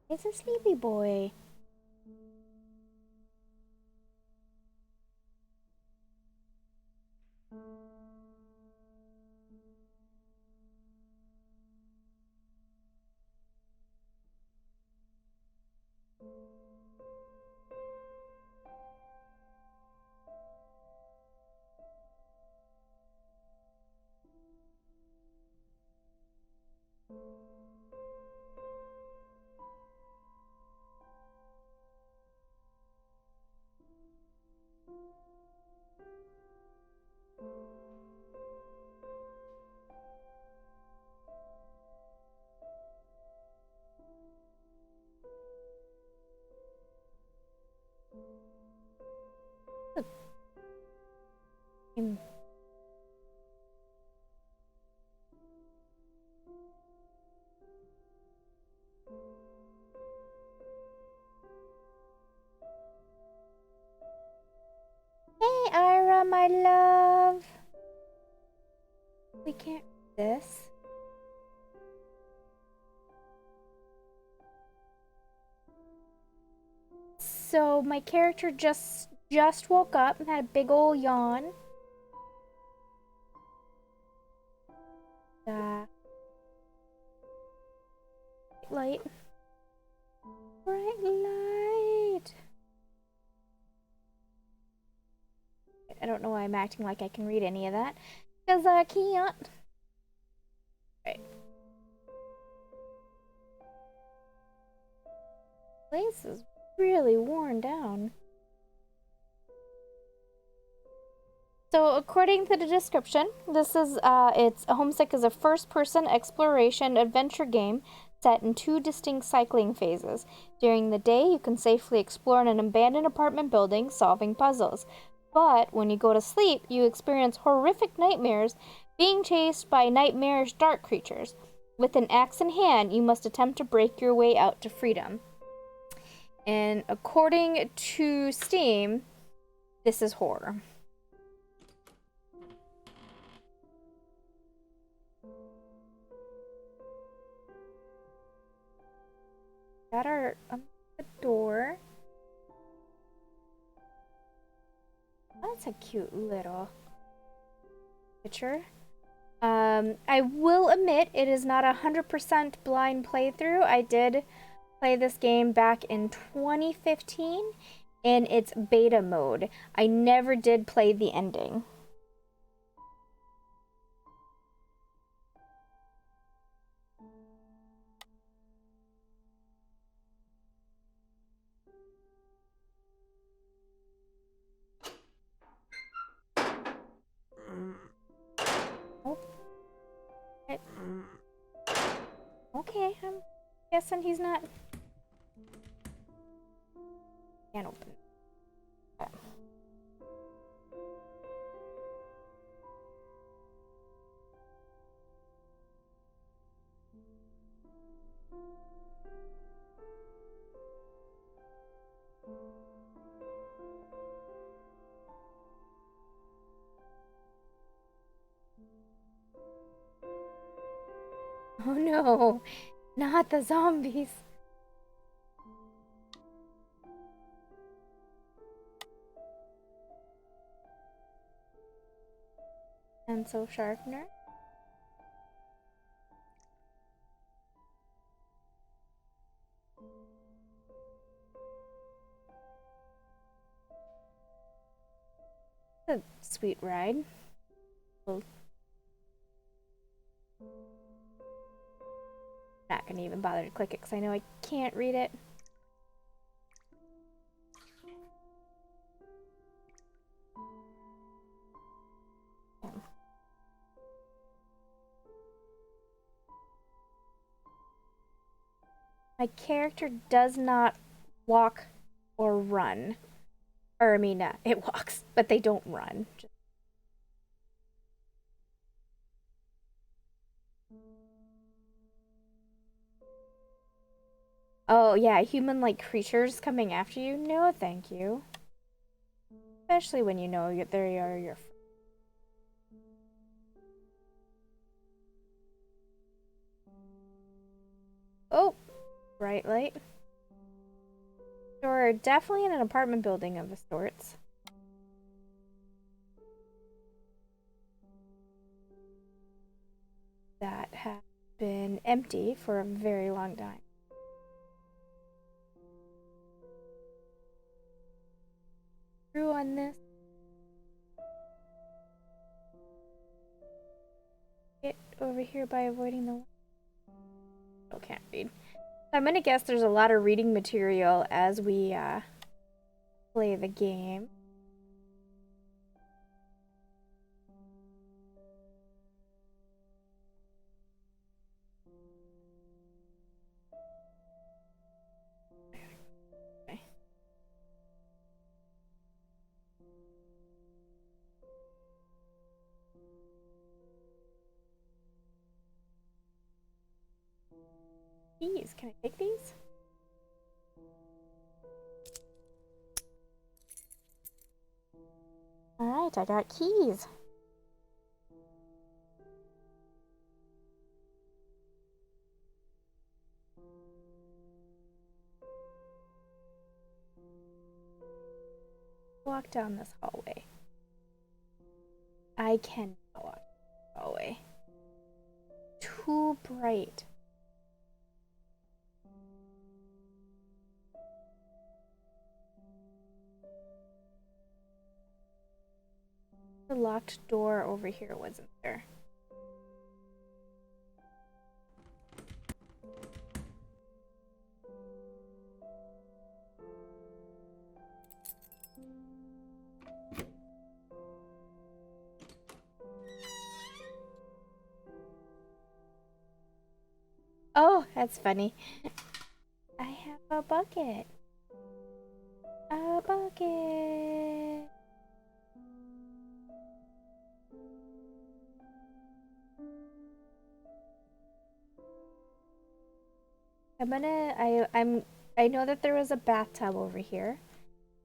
It's a sleepy boy. Mm. Hey, Ira, my love. We can't read this. So my character just woke up and had a big ol' yawn. Light. Bright light. I don't know why I'm acting like I can read any of that. Because I can't. Right. Place is really worn down. So according to the description, this is Homesick is a first-person exploration adventure game set in 2 distinct cycling phases. During the day, you can safely explore in an abandoned apartment building, solving puzzles. But when you go to sleep, you experience horrific nightmares, being chased by nightmarish dark creatures. With an axe in hand, you must attempt to break your way out to freedom. And according to Steam, this is horror. Got our the door. That's a cute little picture. I will admit it is not 100% blind playthrough. I did play this game back in 2015 in its beta mode. I never did play the ending. Oh. Okay, I'm guessing he's not. Can't open. Okay. Oh no, not the zombies. Pencil sharpener. A sweet ride. Well, not gonna even bother to click it because I know I can't read it. My character does not walk or run. Or, I mean, it walks, but they don't run. Oh, yeah, human-like creatures coming after you? No, thank you. Especially when you know they are your friends. Oh, bright light. So we're definitely in an apartment building of sorts. That has been empty for a very long time. Through on this. Get over here by avoiding the. Oh, can't read. I'm gonna guess there's a lot of reading material as we play the game. Okay. Keys. Can I take these? Alright, I got keys. Walk down this hallway. I can walk down this hallway. Too bright. The locked door over here wasn't there. Oh, that's funny. I have a bucket. A bucket. I know that there was a bathtub over here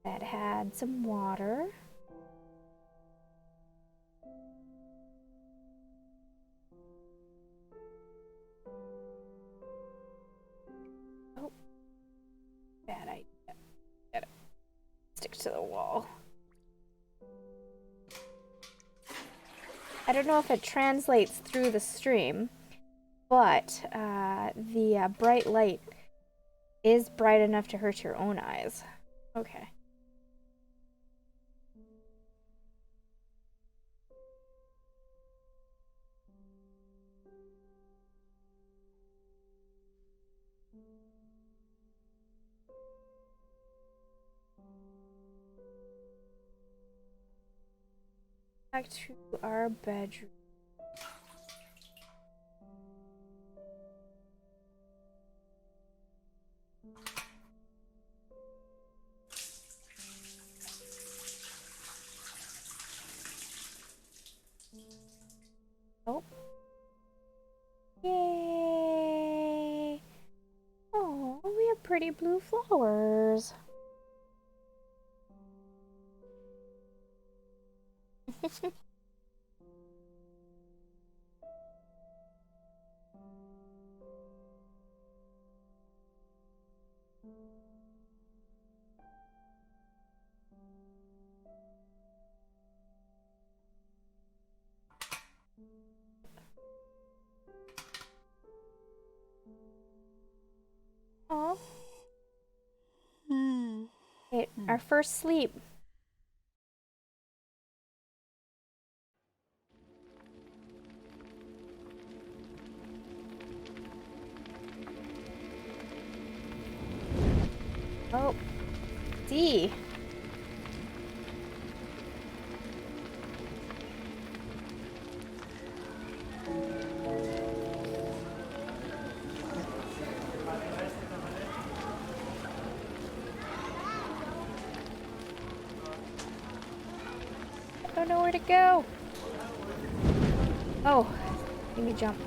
that had some water. Oh, bad idea. Gotta stick to the wall. I don't know if it translates through the stream, but the bright light is bright enough to hurt your own eyes. Okay. Back to our bedroom. Oh. Yay! Oh, we have pretty blue flowers. Oh. Okay, our first sleep. Oh, D. I don't know where to go. Oh, let me jump.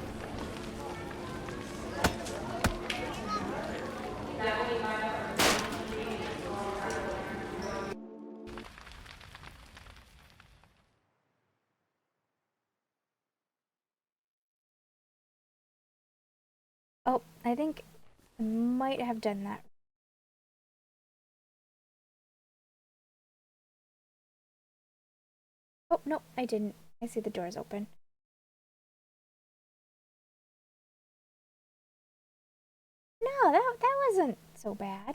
Oh, I think I might have done that Oh, no, I didn't. I see the doors open. No, that wasn't so bad.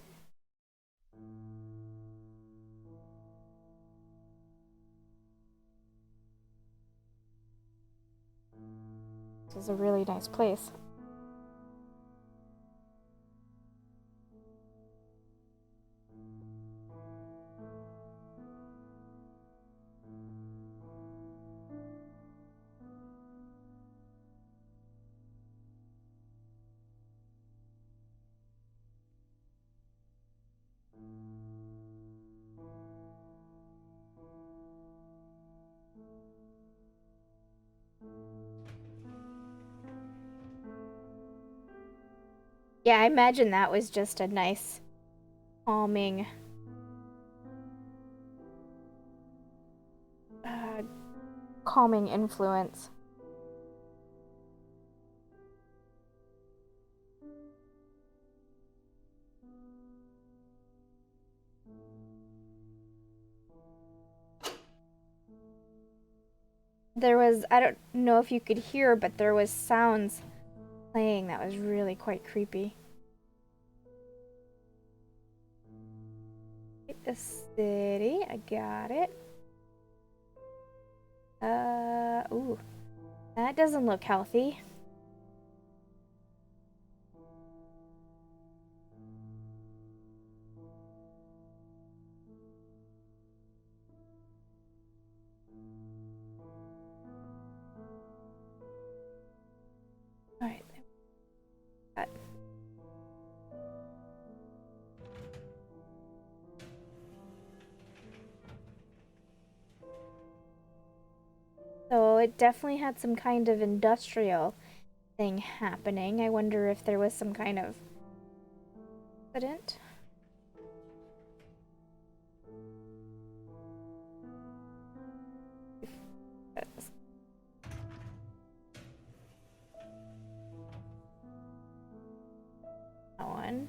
This is a really nice place. Yeah, I imagine that was just a nice, calming, uh, calming influence. There was, I don't know if you could hear, but there was sounds playing that was really quite creepy. The city, I got it. Ooh, that doesn't look healthy. All right. So it definitely had some kind of industrial thing happening. I wonder if there was some kind of accident. That one.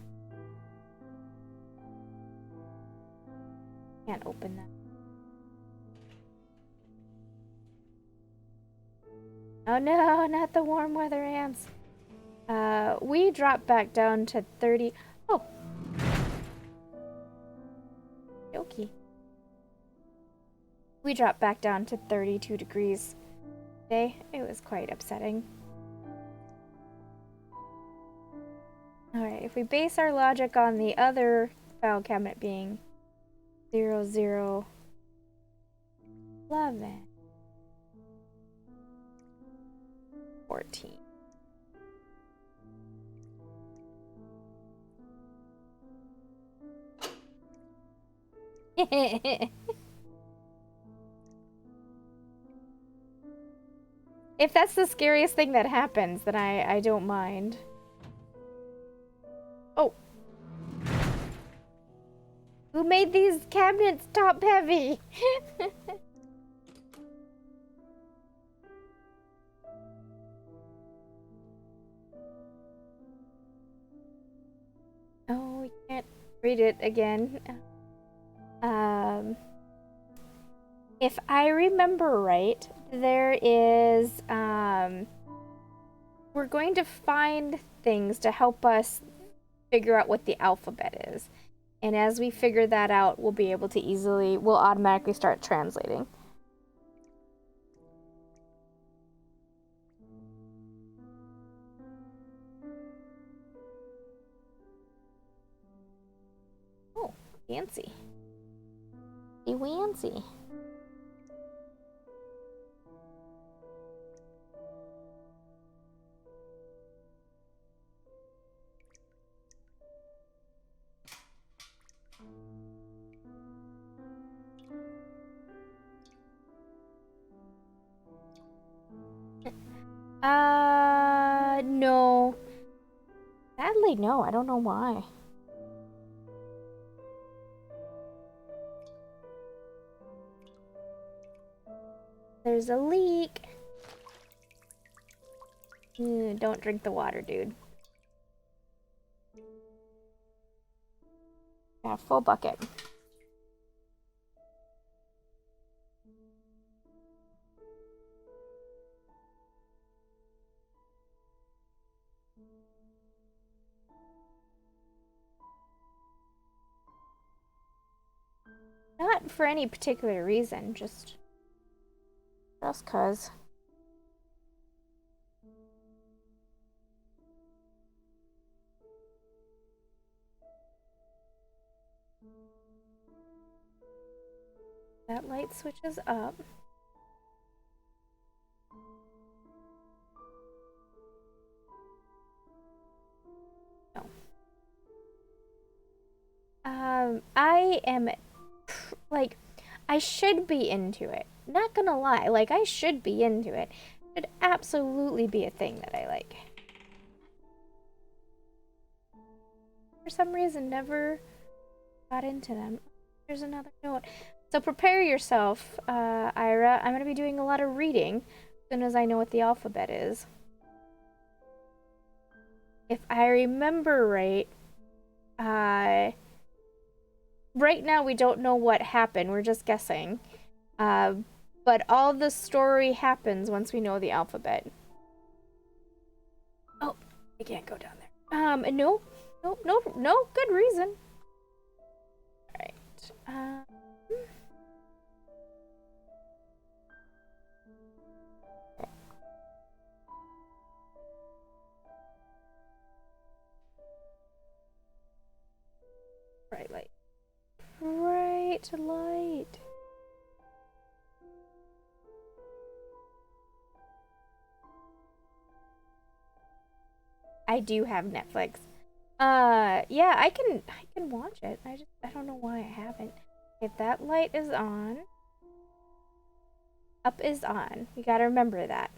Can't open that. Oh no, not the warm weather ants. We dropped back down to 30. Oh. Okay. We dropped back down to 32 degrees today. It was quite upsetting. Alright, if we base our logic on the other file cabinet being 0011. 14. If that's the scariest thing that happens, then I don't mind. Oh. Who made these cabinets top heavy? Oh, we can't read it again. If I remember right, there is, we're going to find things to help us figure out what the alphabet is. And as we figure that out, we'll be able to we'll automatically start translating. Oh, fancy. Fancy. No. Sadly, no. I don't know why. There's a leak. Don't drink the water, dude. Yeah, full bucket. not for any particular reason, just cause. That light switches up. No. I am, like, I should be into it. Not gonna lie, like, I should be into it. It should absolutely be a thing that I like. For some reason, never got into them. There's another note. So prepare yourself, Ira. I'm gonna be doing a lot of reading as soon as I know what the alphabet is. If I remember right, right now we don't know what happened. We're just guessing. But all the story happens once we know the alphabet. Oh, I can't go down there. No, good reason. Alright, bright light. Bright light. I do have Netflix. Yeah, I can watch it. I don't know why I haven't. Okay, that light is on. Up is on. We gotta remember that.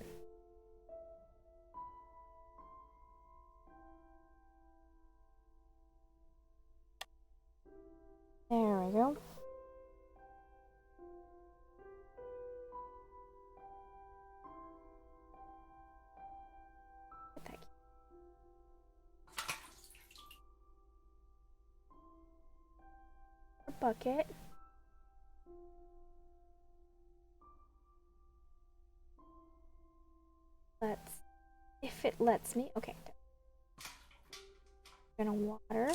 There we go. Bucket. If it lets me. Okay. I'm gonna water.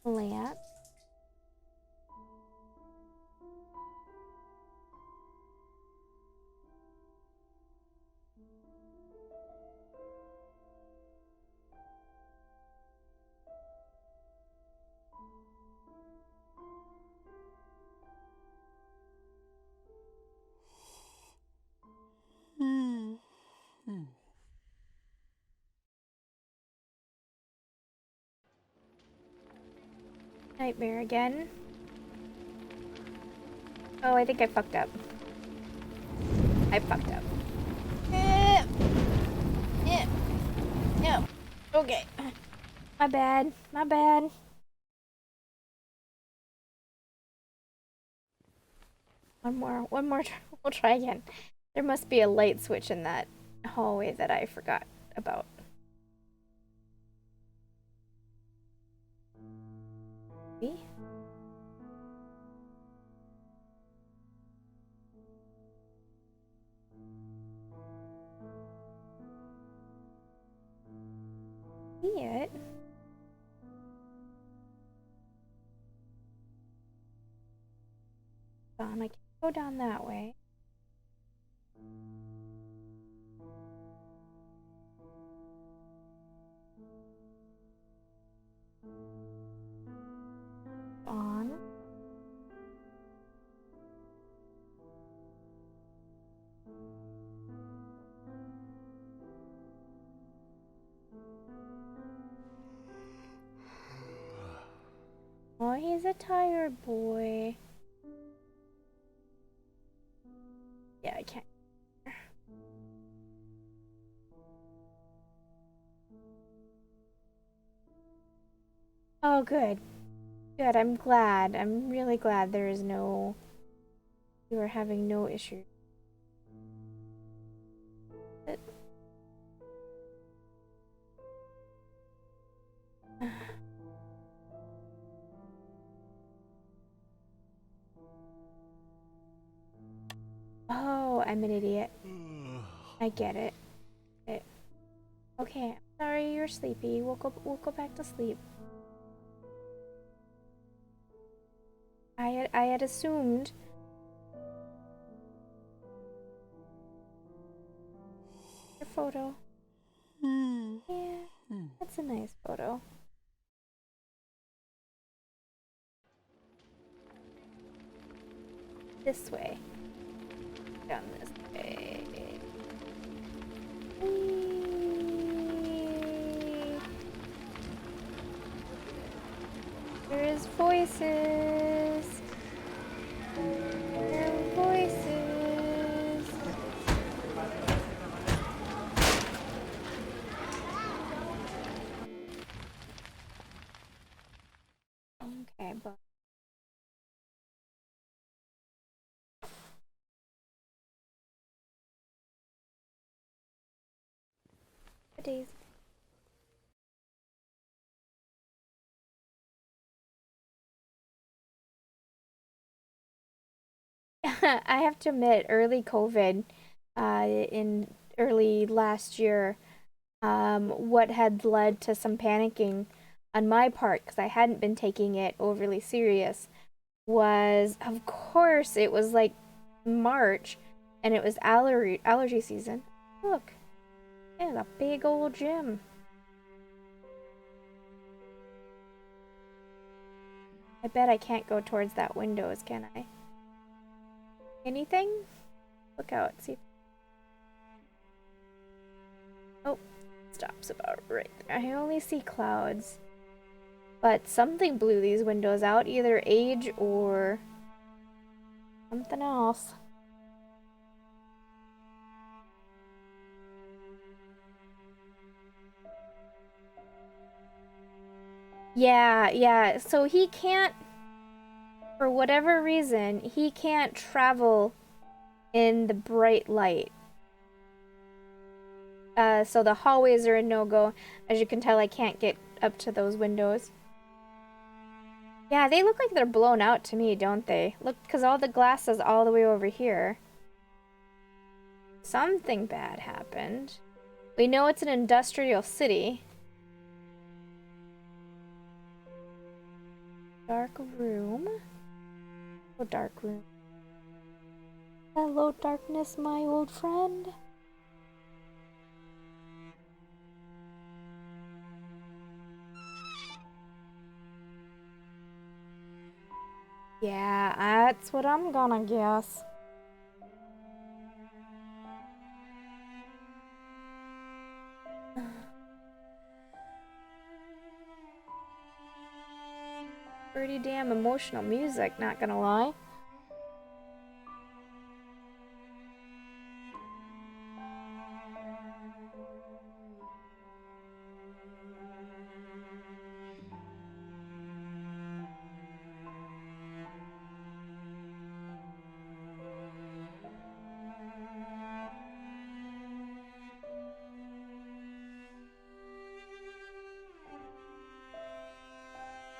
Plant. Nightmare again. Oh, I think I fucked up. I fucked up. No. Okay. My bad. My bad. One more. We'll try again. There must be a light switch in that hallway that I forgot about. See? See it? I can't go down that way. On. Oh, he's a tired boy. Yeah, I can't. Oh, good. Good, I'm glad. I'm really glad there is no... You are having no issues. Oh, I'm an idiot. I get it. Okay, I'm sorry you're sleepy. We'll go back to sleep. I had assumed. Your photo. Yeah, that's a nice photo. This way. Down this way. Whee! There's voices. There are voices. Okay, but days. I have to admit, early COVID, in early last year, what had led to some panicking on my part, because I hadn't been taking it overly serious, was, of course, it was like March, and it was allergy season. Look, there's a big old gym. I bet I can't go towards that windows, can I? Anything? Look out, see. Oh, stops about right there. I only see clouds. But something blew these windows out, either age or something else. Yeah, so he can't, for whatever reason, he can't travel in the bright light. So the hallways are a no-go. As you can tell, I can't get up to those windows. Yeah, they look like they're blown out to me, don't they? Look, because all the glass is all the way over here. Something bad happened. We know it's an industrial city. Dark room. Oh, dark room. Hello, darkness, my old friend. Yeah, that's what I'm gonna guess. Pretty damn emotional music, not gonna lie.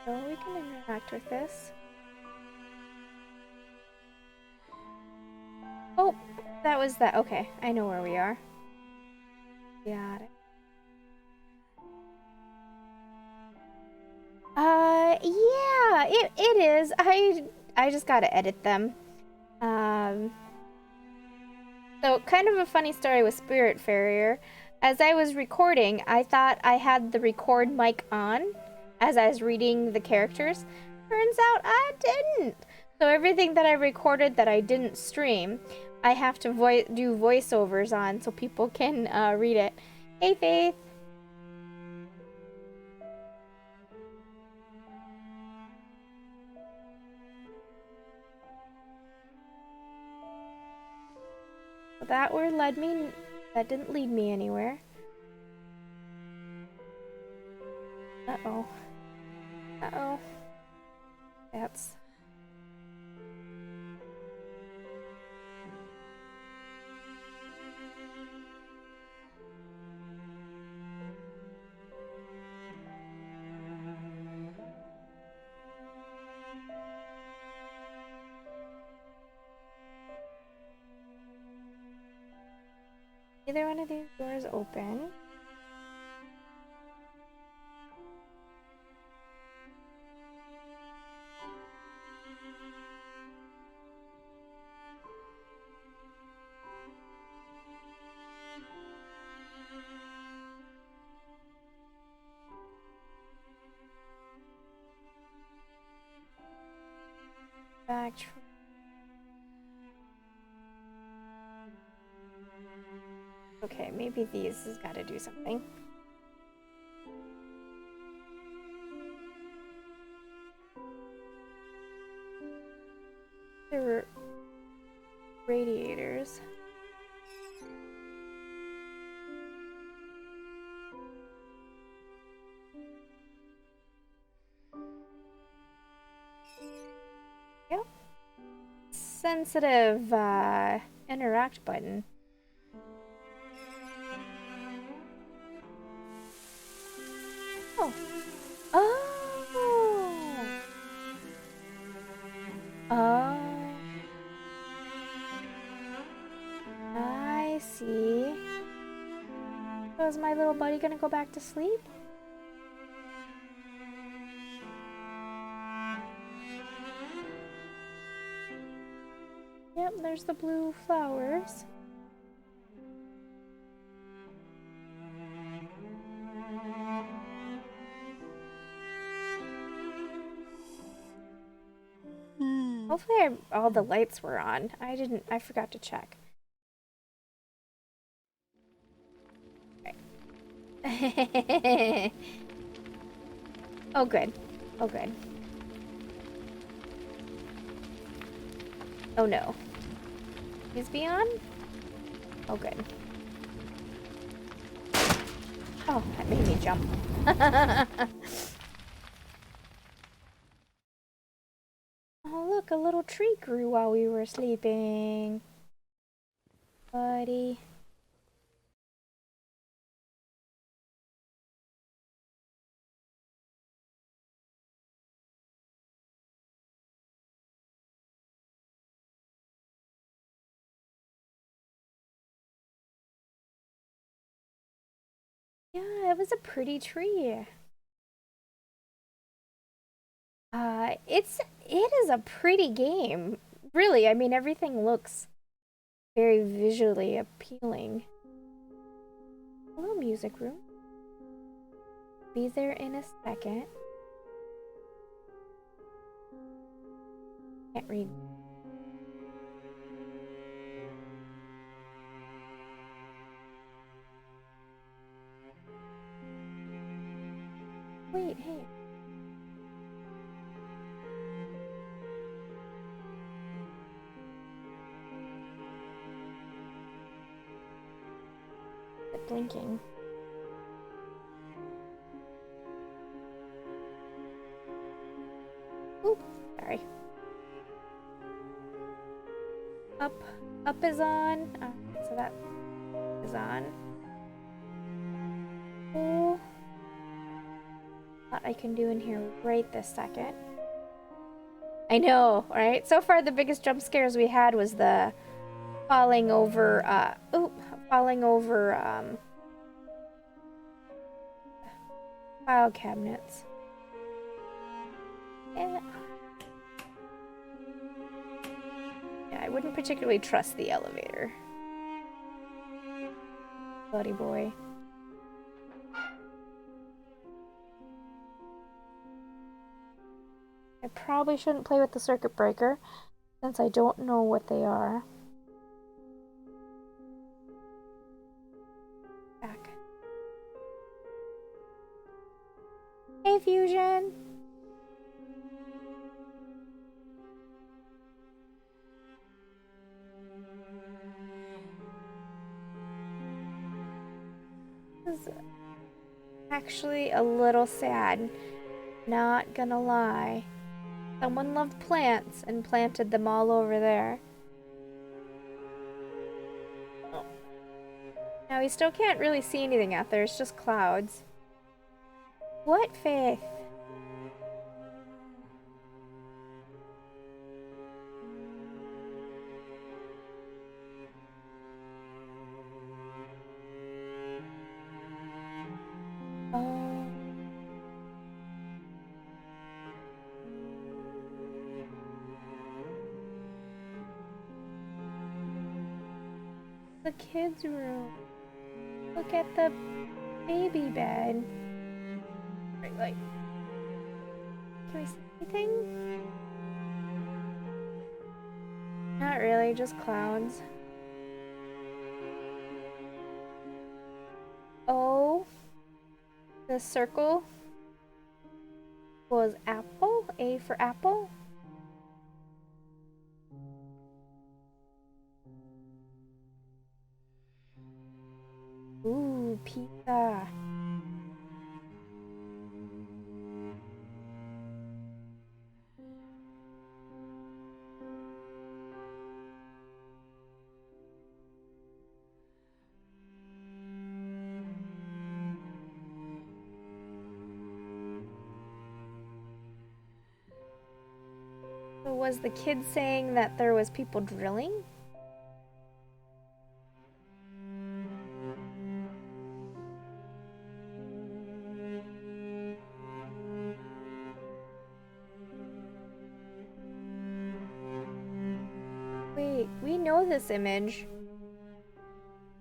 So we can interact with this. Oh, that was that. Okay, I know where we are. Got it. Yeah, it is. I just gotta edit them. So kind of a funny story with Spirit Farrier. As I was recording, I thought I had the record mic on as I was reading the characters. Turns out I didn't. So everything that I recorded that I didn't stream, I have to do voiceovers on so people can read it. Hey, Faith. That word led me. That didn't lead me anywhere. Uh-oh. Uh-oh. That's... Either one of these doors open. back. Okay, maybe these has got to do something. There were radiators. Yep. Sensitive interact button. Oh. Oh. Oh. I see. So is my little buddy gonna go back to sleep? Yep, there's the blue flowers. Hopefully all the lights were on. I forgot to check. Right. Oh, good. Oh, good. Oh, no. Is B on? Oh, good. Oh, that made me jump. Oh, look, a little tree grew while we were sleeping. Buddy. Yeah, it was a pretty tree. It is a pretty game. Really, I mean, everything looks very visually appealing. Hello, music room. Be there in a second. Can't read. Wait, hey. It's blinking. Oop, sorry. Up is on. So that is on. Oh. What I can do in here right this second. I know, right? So far, the biggest jump scares we had was the falling over, file cabinets. Yeah, I wouldn't particularly trust the elevator. Buddy boy. I probably shouldn't play with the circuit breaker, since I don't know what they are. Back. Hey, Fusion! This is actually a little sad. Not gonna lie. Someone loved plants and planted them all over there. Oh. Now we still can't really see anything out there, it's just clouds. What, Faith? Oh. The kids' room. Look at the baby bed. Right, like, can we see anything? Not really, just clouds. O, the circle was apple. A for apple. Ooh, pizza. So was the kid saying that there was people drilling? Wait, we know this image.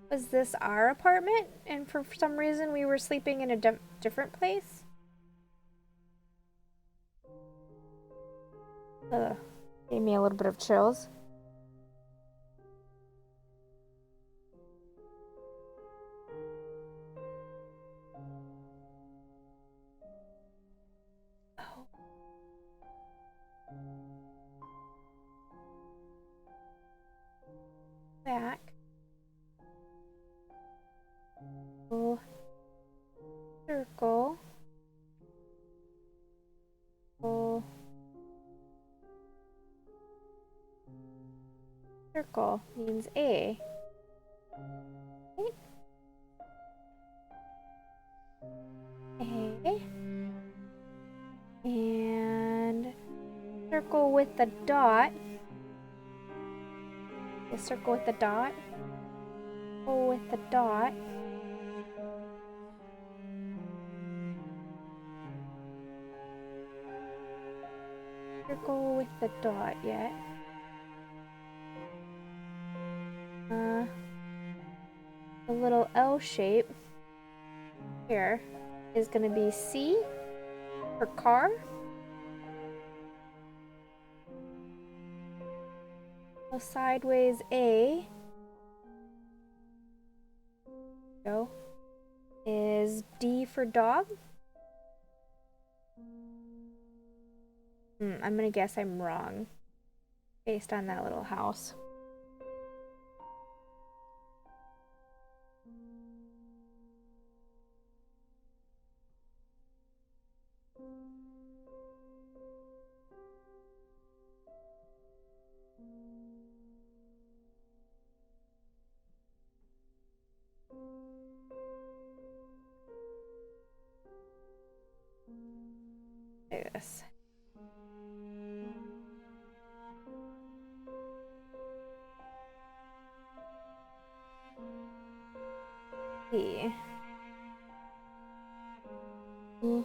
Was this our apartment? And for some reason we were sleeping in a different place? Gave me a little bit of chills. Oh. Back. Oh. Circle. Oh. Circle means A. A. And circle with the dot. A circle with the dot. O with the dot. Circle with the dot yet. The little L shape here is going to be C for car. So sideways A go is D for dog. I'm going to guess I'm wrong based on that little house. Like this. C. E.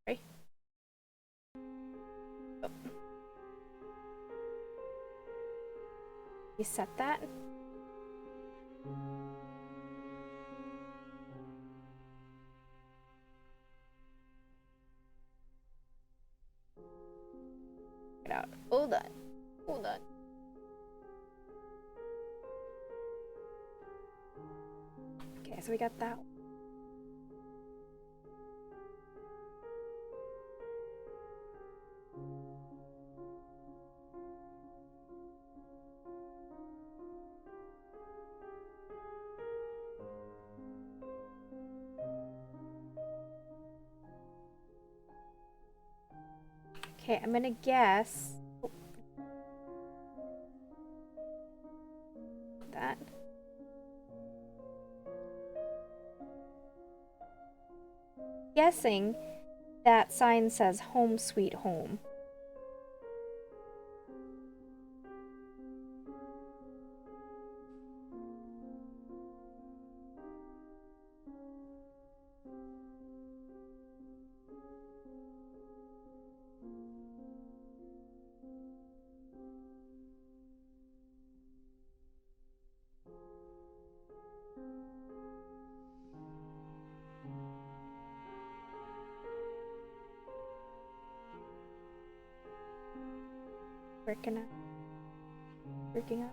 Sorry. Oh. Reset that. Get out. Hold on. Hold on. Okay, so we got that. Okay, I'm gonna guess that. Guessing that sign says home sweet home. freaking out. Freaking out.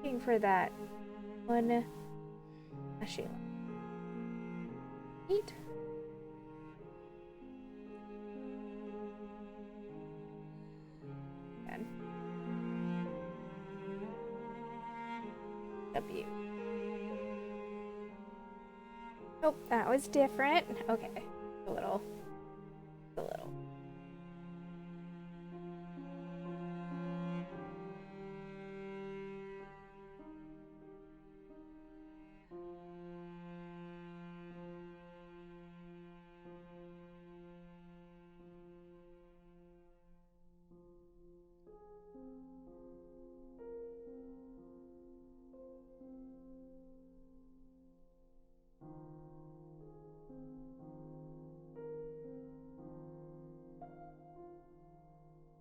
Looking for that one. Sheila. Eat. Good. W. Oh, that was different. Okay. A little. A little.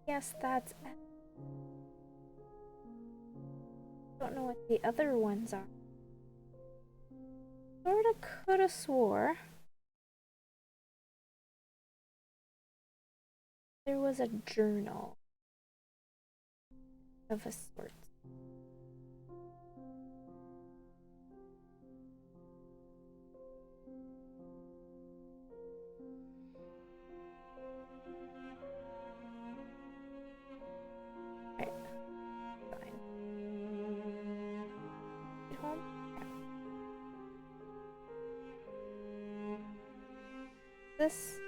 Yes, that's. Don't know what the other ones are. Sorta coulda swore there was a journal of a sort. Right. Fine. Get home? Yeah. This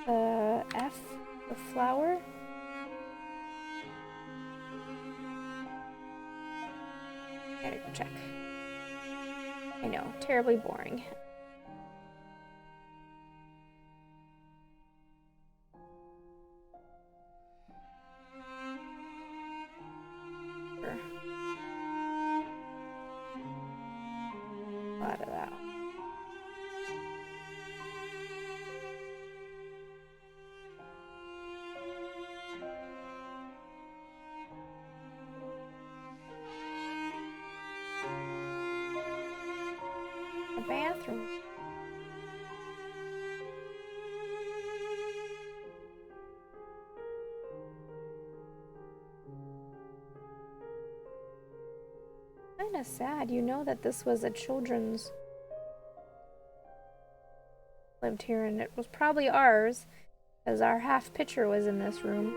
F, the flower. Gotta go check. I know, terribly boring. Sure. A lot of that. The bathroom. Kinda sad, you know that this was a children's lived here, and it was probably ours, because our half pitcher was in this room.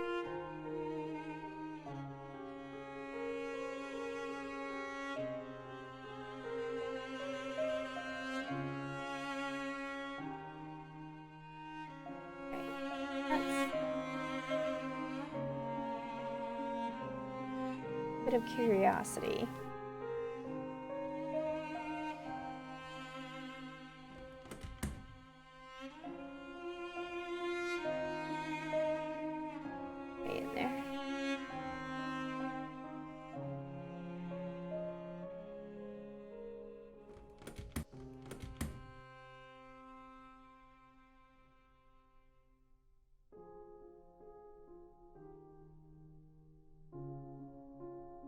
Bit of curiosity. Stay in there.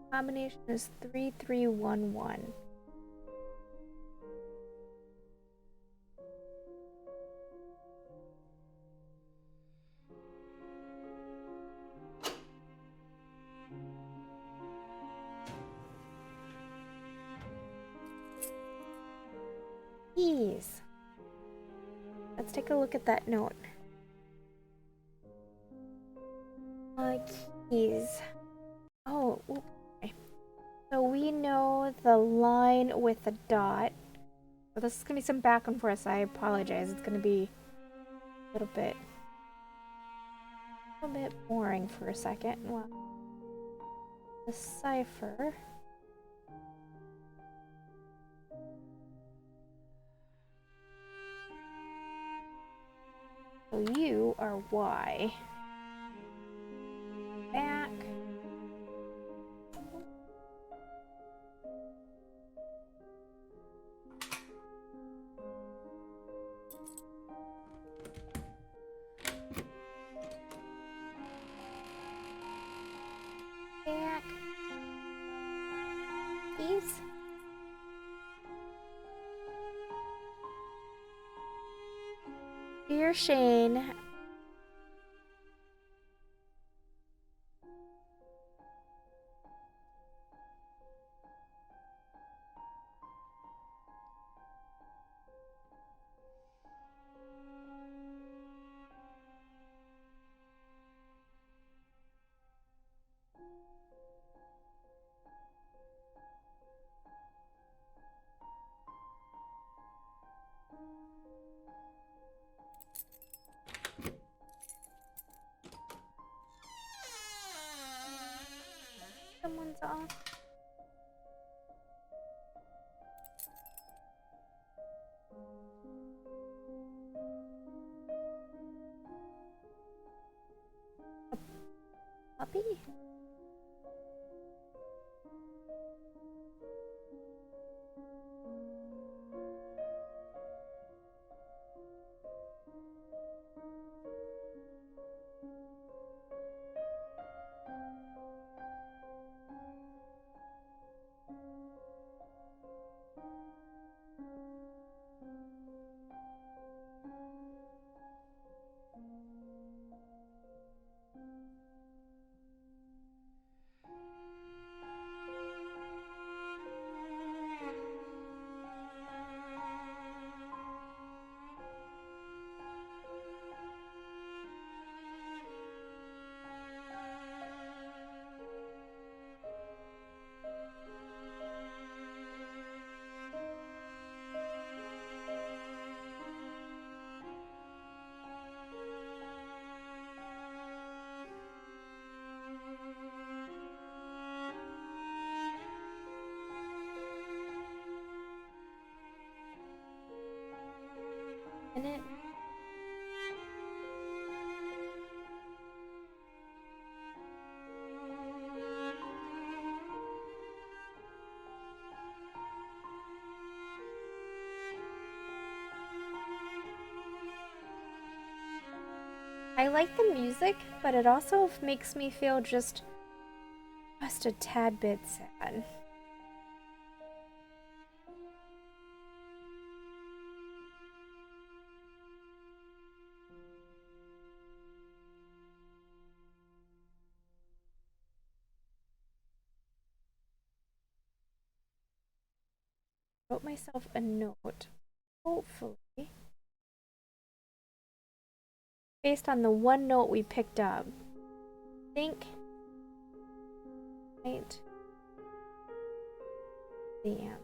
Combination is 3311. Keys. Let's take a look at that note. Keys. Oh, okay. So we know the line with the dot. So this is gonna be some back and forth, so I apologize. It's gonna be a little bit boring for a second. Well, the cipher. So you are Y. Back. keys. Dear Shane, someone's off. A puppy? And it. I like the music, but it also makes me feel just a tad bit sad. Wrote myself a note, hopefully, based on the one note we picked up. I think right the answer.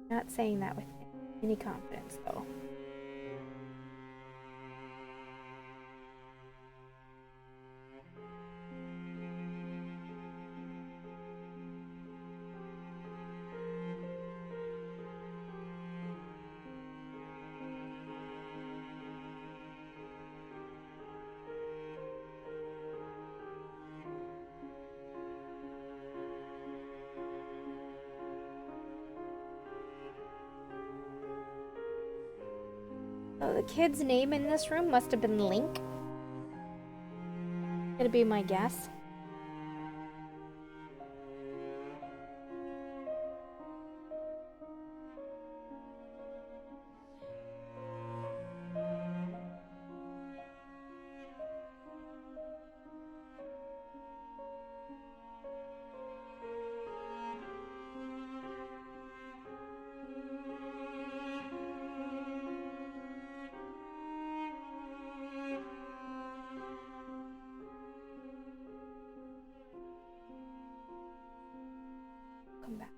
Not saying that with any confidence, though. So the kid's name in this room must have been Link. It'd be my guess. Come back.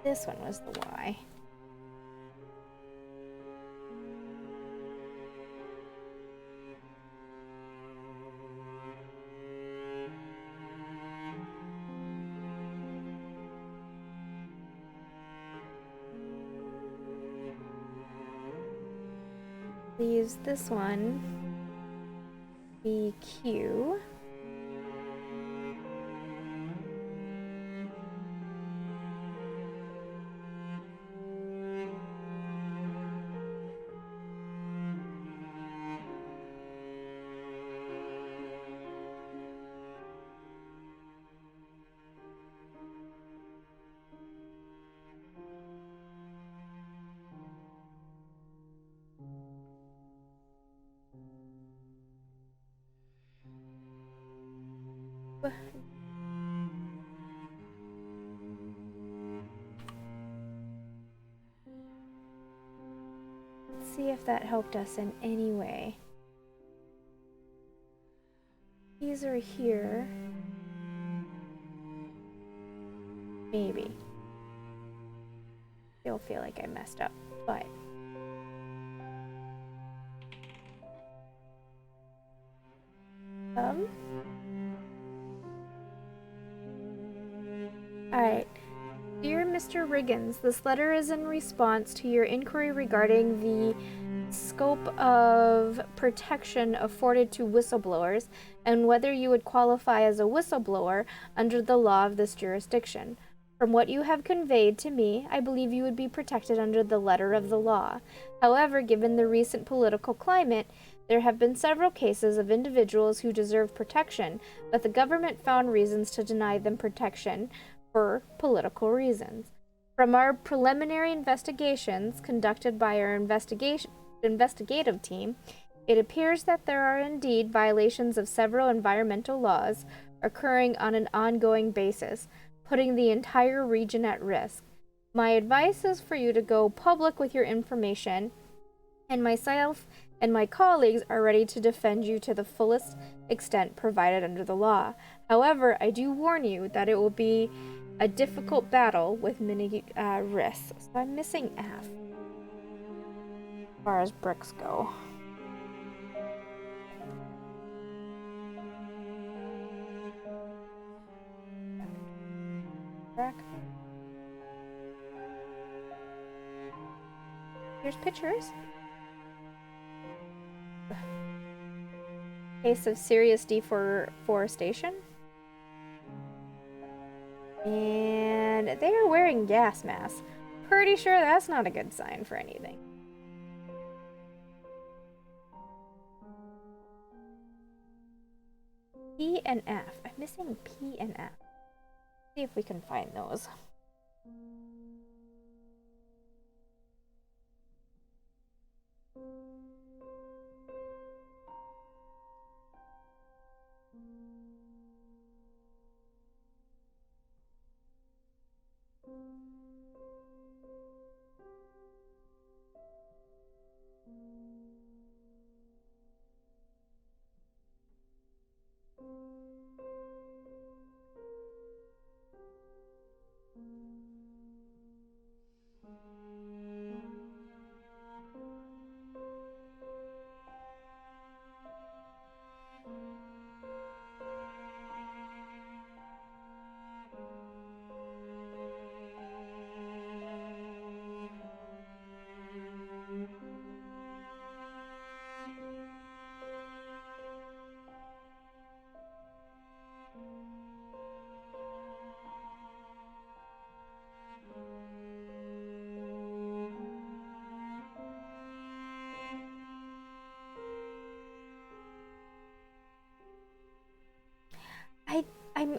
This one was the Y. Leaves this one be Q. Let's see if that helped us in any way. These are here. Maybe. Still feel like I messed up, but alright. Dear Mr. Riggins, this letter is in response to your inquiry regarding the scope of protection afforded to whistleblowers and whether you would qualify as a whistleblower under the law of this jurisdiction. From what you have conveyed to me, I believe you would be protected under the letter of the law. However, given the recent political climate, there have been several cases of individuals who deserve protection, but the government found reasons to deny them protection for political reasons. From our preliminary investigations conducted by our investigative team, it appears that there are indeed violations of several environmental laws occurring on an ongoing basis, putting the entire region at risk. My advice is for you to go public with your information, and myself and my colleagues are ready to defend you to the fullest extent provided under the law. However, I do warn you that it will be a difficult battle with many risks. So I'm missing F as far as bricks go. Here's pictures. Case of serious deforestation. And they are wearing gas masks. Pretty sure that's not a good sign for anything. P and F. I'm missing P and F. See if we can find those.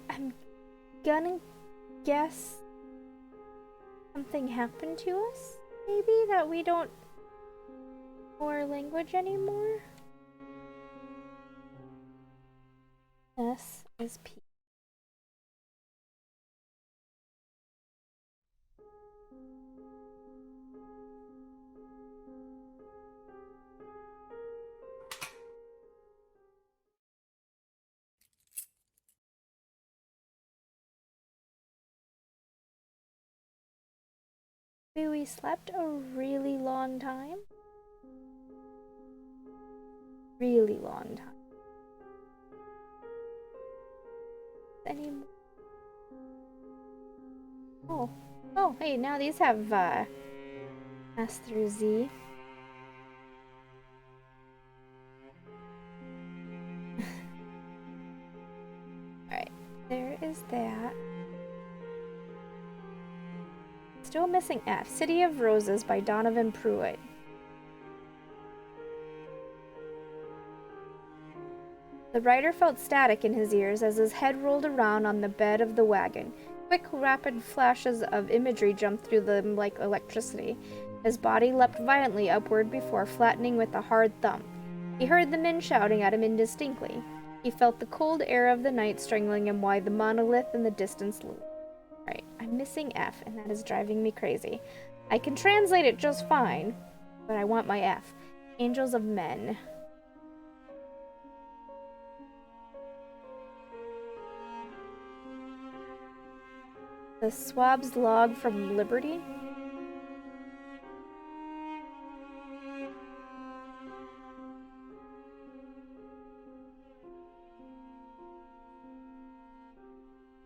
I'm gonna guess something happened to us, maybe, that we don't know our language anymore. S is P. Maybe we slept a really long time? Really long time. Any more? Oh. Oh, hey, now these have, S through Z. Alright, there is that. Still missing F. City of Roses by Donovan Pruitt. The writer felt static in his ears as his head rolled around on the bed of the wagon. Quick, rapid flashes of imagery jumped through them like electricity. His body leapt violently upward before flattening with a hard thump. He heard the men shouting at him indistinctly. He felt the cold air of the night strangling him while the monolith in the distance loomed. Right, I'm missing F, and that is driving me crazy. I can translate it just fine, but I want my F. Angels of Men. The Swab's Log from Liberty?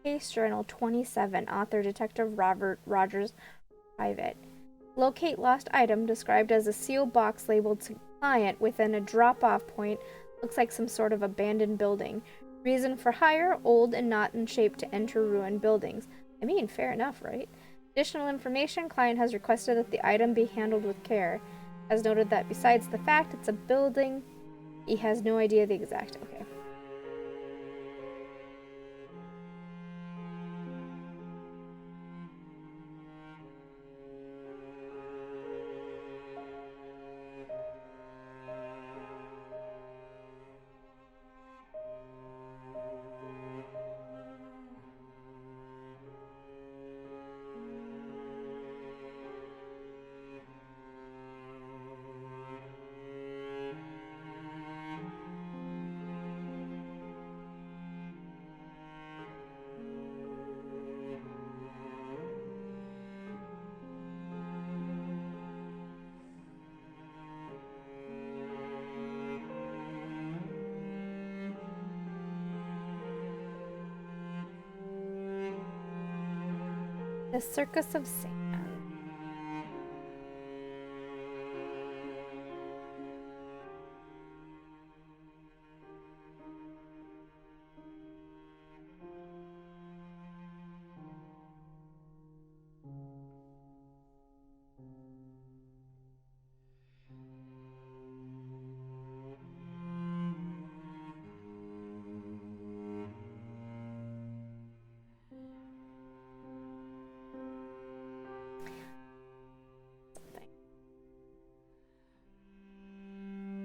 Case Journal 27, author Detective Robert Rogers, private. Locate lost item described as a sealed box labeled to client within a drop-off point. Looks like some sort of abandoned building. Reason for hire, old and not in shape to enter ruined buildings. I mean, fair enough, right? Additional information, client has requested that the item be handled with care. Has noted that besides the fact it's a building, he has no idea the exact... Okay. The Circus of Sand.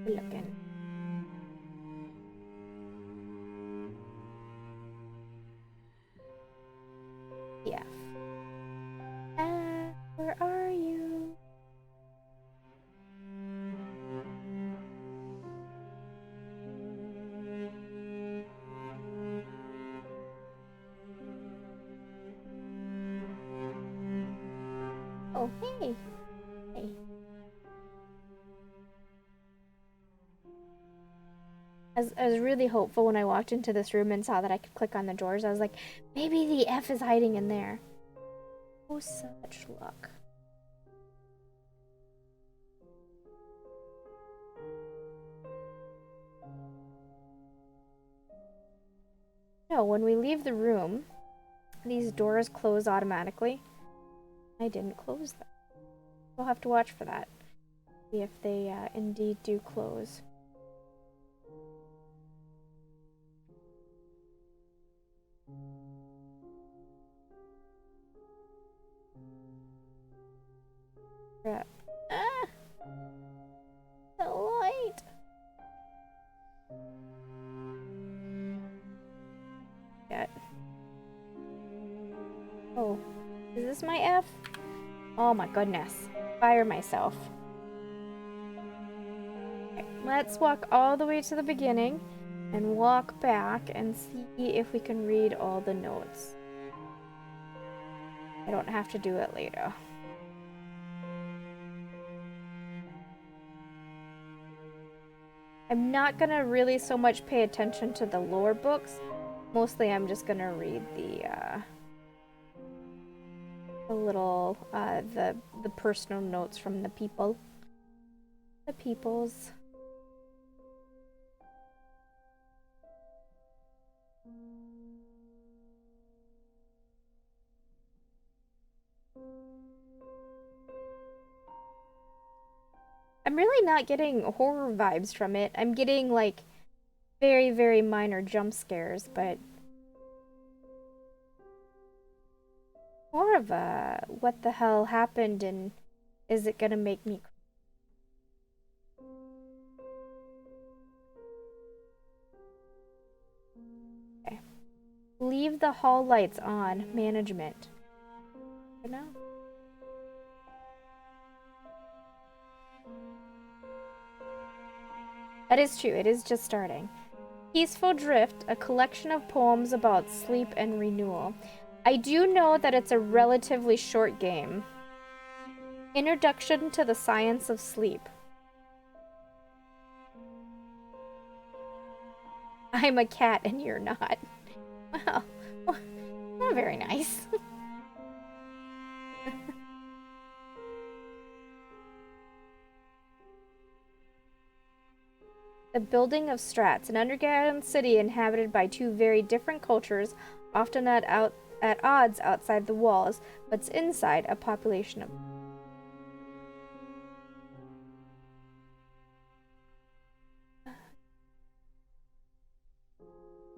Looking. Yeah. Where are you? Oh, hey. Hey. I was really hopeful when I walked into this room and saw that I could click on the drawers. I was like, maybe the F is hiding in there. Oh, such luck. No, when we leave the room, these doors close automatically. I didn't close them. We'll have to watch for that. See if they indeed do close. Crap. Ah! The light! Yet. Oh. Is this my F? Oh my goodness. Fire myself. Okay, let's walk all the way to the beginning and walk back and see if we can read all the notes. I don't have to do it later. I'm not gonna really so much pay attention to the lore books. Mostly I'm just gonna read the little, the personal notes from the people. The peoples. I'm really not getting horror vibes from it. I'm getting, like, very, very minor jump scares, but more of a what the hell happened and is it gonna make me cry? Leave the hall lights on. Management. You know? That is true. It is just starting. Peaceful Drift, a collection of poems about sleep and renewal. I do know that it's a relatively short game. Introduction to the Science of Sleep. I'm a cat and you're not. Well, not very nice. The Building of Strats, an underground city inhabited by two very different cultures, often at odds outside the walls, but inside a population of...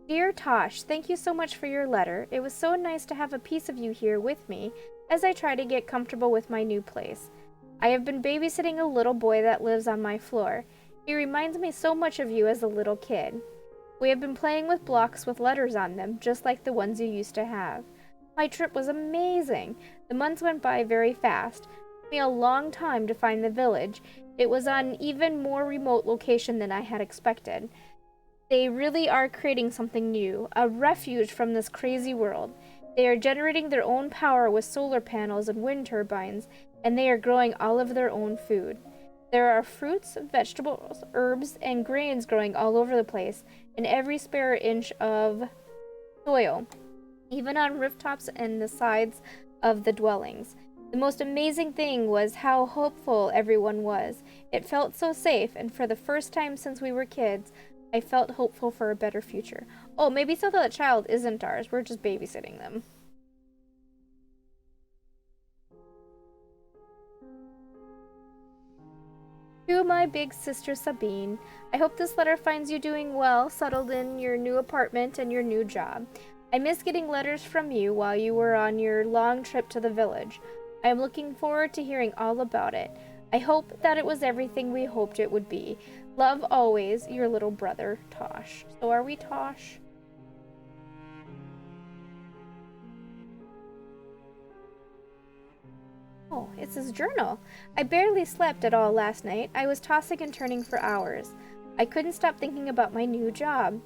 Dear Tosh, thank you so much for your letter. It was so nice to have a piece of you here with me as I try to get comfortable with my new place. I have been babysitting a little boy that lives on my floor. He reminds me so much of you as a little kid. We have been playing with blocks with letters on them, just like the ones you used to have. My trip was amazing. The months went by very fast. It took me a long time to find the village. It was on an even more remote location than I had expected. They really are creating something new, a refuge from this crazy world. They are generating their own power with solar panels and wind turbines, and they are growing all of their own food. There are fruits, vegetables, herbs, and grains growing all over the place, in every spare inch of soil, even on rooftops and the sides of the dwellings. The most amazing thing was how hopeful everyone was. It felt so safe, and for the first time since we were kids, I felt hopeful for a better future. Oh, maybe so that child isn't ours. We're just babysitting them. To my big sister Sabine, I hope this letter finds you doing well, settled in your new apartment and your new job. I miss getting letters from you while you were on your long trip to the village. I am looking forward to hearing all about it. I hope that it was everything we hoped it would be. Love always, your little brother, Tosh. So are we Tosh? Oh, it's his journal. I barely slept at all last night. I was tossing and turning for hours. I couldn't stop thinking about my new job.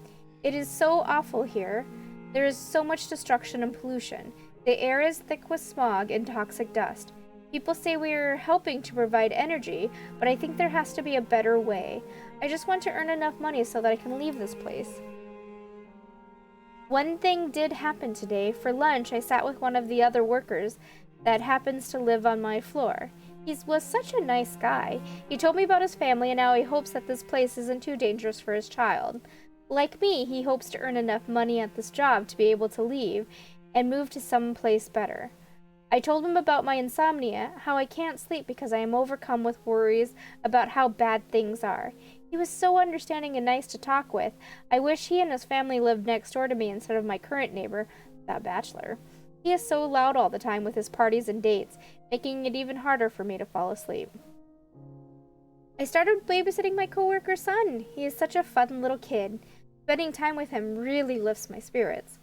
It is so awful here. There is so much destruction and pollution. The air is thick with smog and toxic dust. People say we are helping to provide energy, but I think there has to be a better way. I just want to earn enough money so that I can leave this place. One thing did happen today. For lunch, I sat with one of the other workers that happens to live on my floor. He was such a nice guy. He told me about his family and how he hopes that this place isn't too dangerous for his child. Like me, he hopes to earn enough money at this job to be able to leave and move to some place better. I told him about my insomnia, how I can't sleep because I am overcome with worries about how bad things are. He was so understanding and nice to talk with. I wish he and his family lived next door to me instead of my current neighbor, that bachelor. He is so loud all the time with his parties and dates, making it even harder for me to fall asleep. I started babysitting my coworker's son. He is such a fun little kid. Spending time with him really lifts my spirits.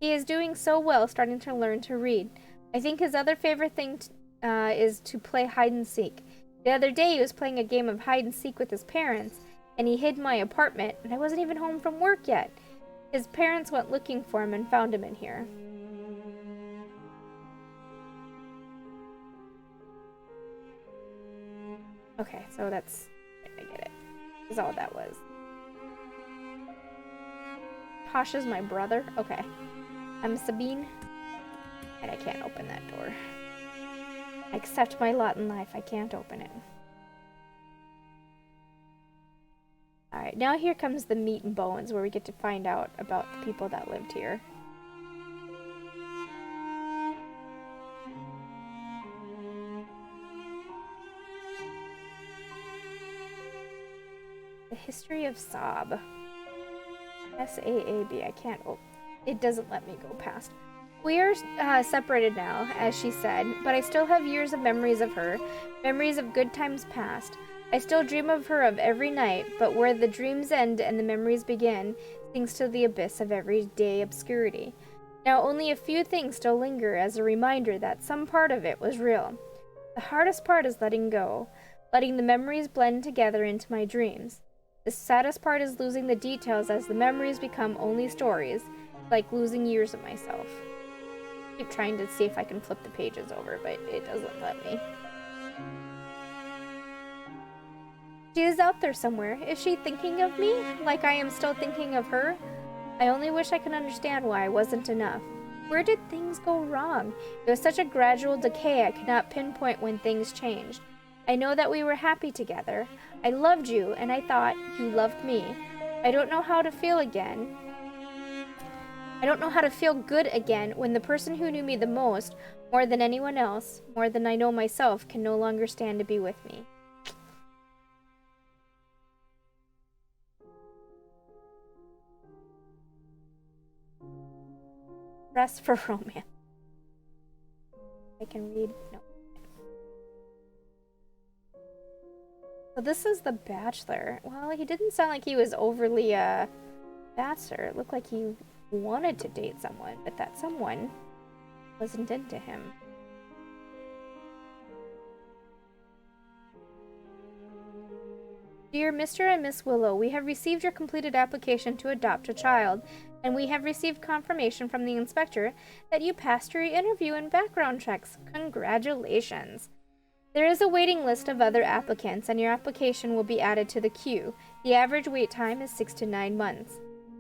He is doing so well, starting to learn to read. I think his other favorite thing is to play hide and seek. The other day he was playing a game of hide and seek with his parents, and he hid in my apartment, and I wasn't even home from work yet. His parents went looking for him and found him in here. Okay, so that's... I get it. Is all that was. Tosh is my brother? Okay. I'm Sabine. And I can't open that door. I accept my lot in life. I can't open it. Alright, now here comes the meat and bones, where we get to find out about the people that lived here. The history of Saab. S-A-A-B. I can't... Oh, it doesn't let me go past. We are separated now, as she said, but I still have years of memories of her, memories of good times past. I still dream of her of every night, but where the dreams end and the memories begin sinks to the abyss of everyday obscurity. Now only a few things still linger as a reminder that some part of it was real. The hardest part is letting go, letting the memories blend together into my dreams. The saddest part is losing the details as the memories become only stories, like losing years of myself. I keep trying to see if I can flip the pages over, but it doesn't let me. She is out there somewhere. Is she thinking of me, like I am still thinking of her? I only wish I could understand why I wasn't enough. Where did things go wrong? It was such a gradual decay I could not pinpoint when things changed. I know that we were happy together. I loved you, and I thought you loved me. I don't know how to feel again. I don't know how to feel good again when the person who knew me the most, more than anyone else, more than I know myself, can no longer stand to be with me. Rest for romance. I can read. No. So this is the Bachelor. Well, he didn't sound like he was overly bachelor. It looked like he wanted to date someone, but that someone wasn't into him. Dear Mr. and Miss Willow, we have received your completed application to adopt a child, and we have received confirmation from the inspector that you passed your interview and background checks. Congratulations! There is a waiting list of other applicants, and your application will be added to the queue. The average wait time is 6 to 9 months.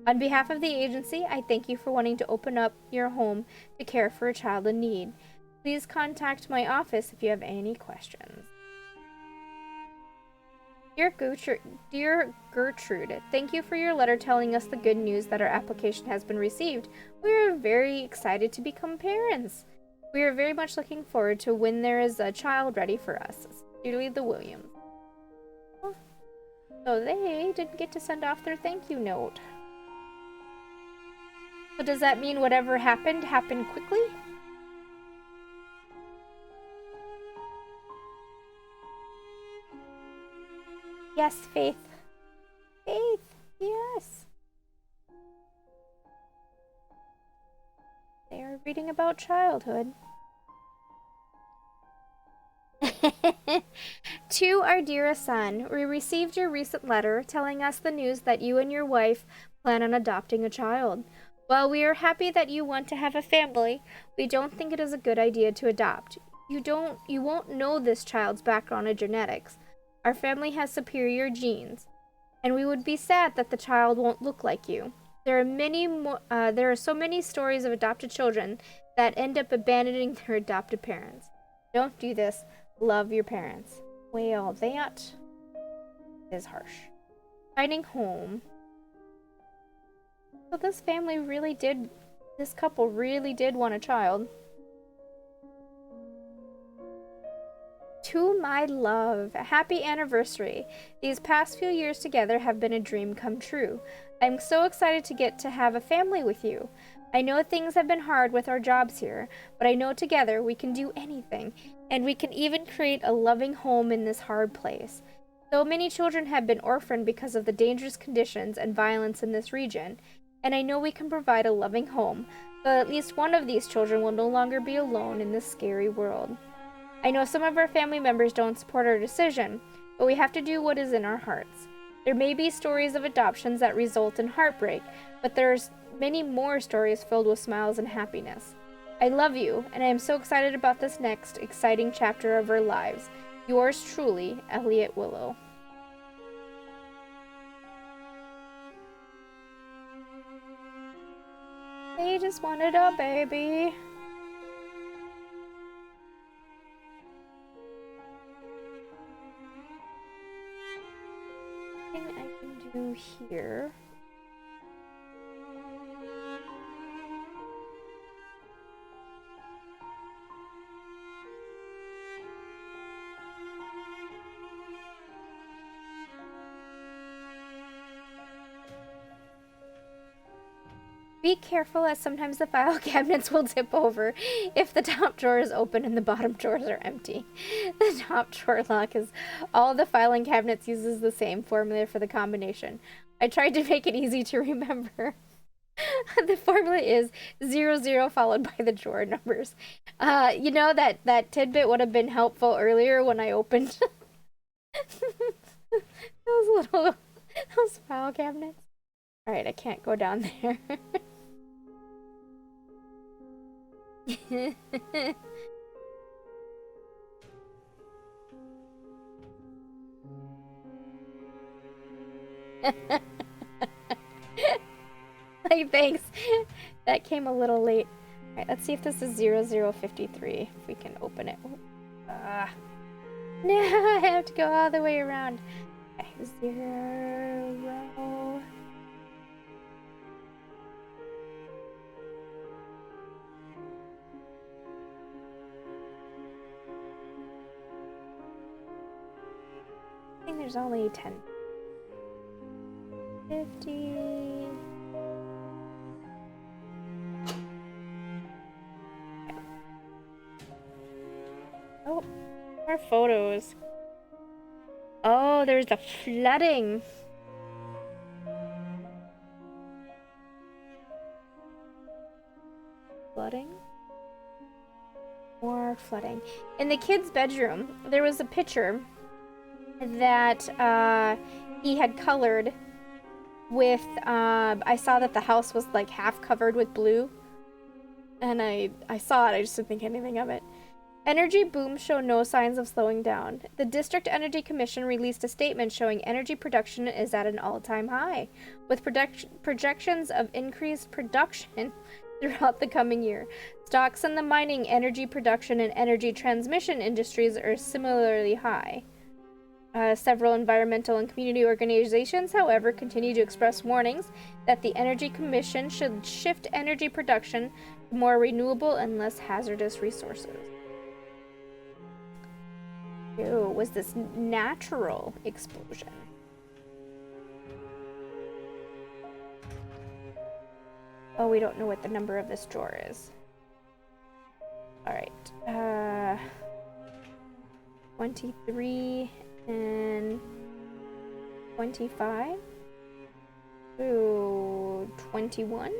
On behalf of the agency, I thank you for wanting to open up your home to care for a child in need. Please contact my office if you have any questions. Dear Gertrude, thank you for your letter telling us the good news that our application has been received. We are very excited to become parents. We are very much looking forward to when there is a child ready for us. Sincerely, the Williams. So they didn't get to send off their thank you note. So does that mean whatever happened quickly? Yes, Faith. Faith, yes. They are reading about childhood. To our dearest son, we received your recent letter telling us the news that you and your wife plan on adopting a child. While we are happy that you want to have a family, we don't think it is a good idea to adopt. You won't know this child's background or genetics. Our family has superior genes, and we would be sad that the child won't look like you. There are so many stories of adopted children that end up abandoning their adopted parents. Don't do this. Love your parents. Well, that is harsh. Finding home. So this couple really did want a child. To my love, happy anniversary. These past few years together have been a dream come true. I'm so excited to get to have a family with you. I know things have been hard with our jobs here, but I know together we can do anything, and we can even create a loving home in this hard place. So many children have been orphaned because of the dangerous conditions and violence in this region, and I know we can provide a loving home, so at least one of these children will no longer be alone in this scary world. I know some of our family members don't support our decision, but we have to do what is in our hearts. There may be stories of adoptions that result in heartbreak, but there's many more stories filled with smiles and happiness. I love you, and I am so excited about this next exciting chapter of our lives. Yours truly, Elliot Willow. They just wanted a baby. Thing I can do here. Be careful, as sometimes the file cabinets will tip over if the top drawer is open and the bottom drawers are empty. The top drawer lock is all the filing cabinets uses the same formula for the combination. I tried to make it easy to remember. The formula is 00 followed by the drawer numbers. You know, that tidbit would have been helpful earlier when I opened those file cabinets. Alright, I can't go down there. Like, thanks. That came a little late. Alright, let's see if this is 0053. If we can open it. No, I have to go all the way around. Okay, 0. I think there's only 10. 50. Oh, more photos. Oh, there's the flooding. Flooding? More flooding. In the kid's bedroom, there was a picture that he had colored with, I saw that the house was like half covered with blue. And I saw it, I just didn't think anything of it. Energy booms show no signs of slowing down. The District Energy Commission released a statement showing energy production is at an all-time high, with projections of increased production throughout the coming year. Stocks in the mining, energy production, and energy transmission industries are similarly high. Several environmental and community organizations, however, continue to express warnings that the Energy Commission should shift energy production to more renewable and less hazardous resources. Ew, was this natural explosion? Oh, we don't know what the number of this drawer is. Alright. 23 and 25? Ooh, 21?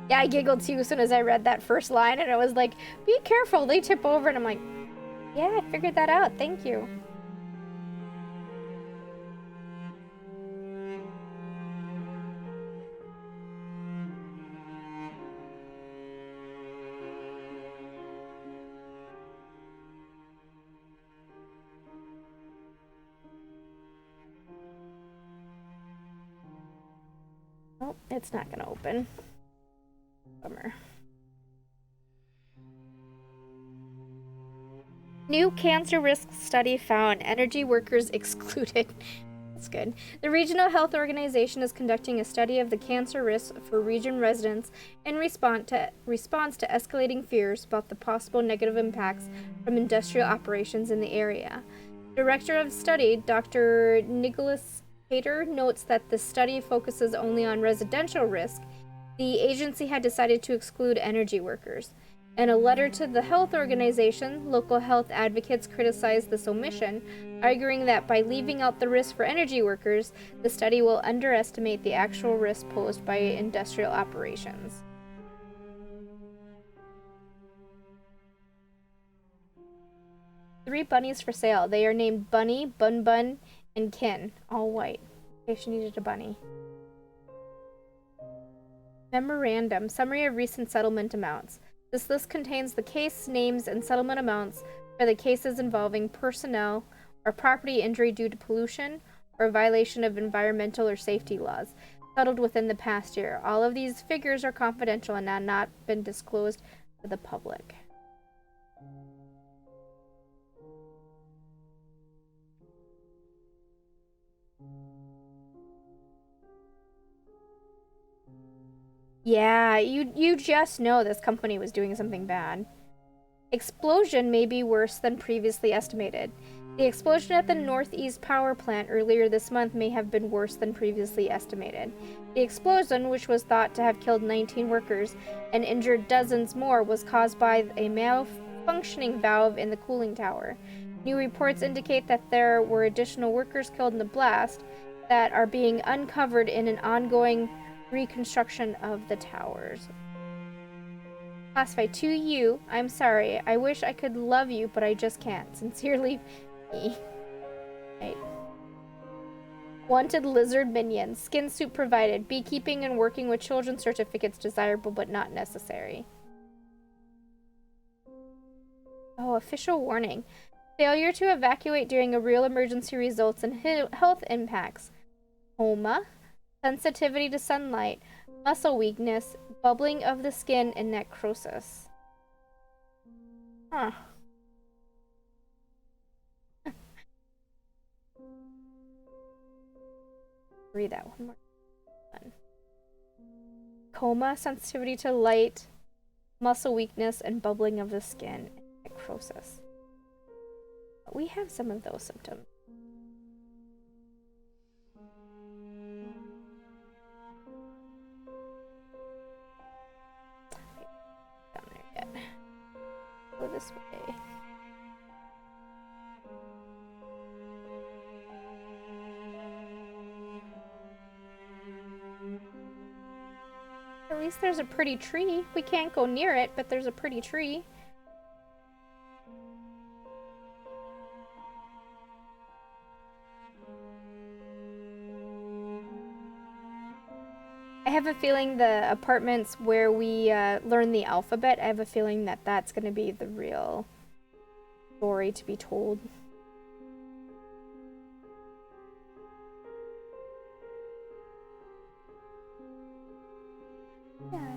Yeah, I giggled too as soon as I read that first line, and it was like, be careful, they tip over, and I'm like, yeah, I figured that out, thank you. Oh, it's not gonna open. Bummer. New cancer risk study found energy workers excluded. That's good. The Regional Health Organization is conducting a study of the cancer risks for region residents in response to escalating fears about the possible negative impacts from industrial operations in the area. Director of study, Dr. Nicholas Cater, notes that the study focuses only on residential risk. The agency had decided to exclude energy workers. In a letter to the health organization, local health advocates criticized this omission, arguing that by leaving out the risk for energy workers, the study will underestimate the actual risk posed by industrial operations. Three bunnies for sale. They are named Bunny, Bun Bun, and Kin, all white. In case you needed a bunny. Memorandum. Summary of recent settlement amounts. This list contains the case names and settlement amounts for the cases involving personnel or property injury due to pollution or violation of environmental or safety laws settled within the past year. All of these figures are confidential and have not been disclosed to the public. Yeah, you just know this company was doing something bad. Explosion may be worse than previously estimated. The explosion at the Northeast Power Plant earlier this month may have been worse than previously estimated. The explosion, which was thought to have killed 19 workers and injured dozens more, was caused by a malfunctioning valve in the cooling tower. New reports indicate that there were additional workers killed in the blast that are being uncovered in an ongoing reconstruction of the towers. Classified to you, I'm sorry. I wish I could love you, but I just can't. Sincerely, me. Right. Wanted lizard minion. Skin suit provided. Beekeeping and working with children certificates desirable but not necessary. Oh, official warning. Failure to evacuate during a real emergency results in health impacts. Coma. Sensitivity to sunlight, muscle weakness, bubbling of the skin, and necrosis. Huh. Read that one more time. Coma, sensitivity to light, muscle weakness, and bubbling of the skin, and necrosis. We have some of those symptoms. Go this way. At least there's a pretty tree. We can't go near it, but there's a pretty tree. I have a feeling the apartments where we learn the alphabet, I have a feeling that that's going to be the real story to be told. Yeah.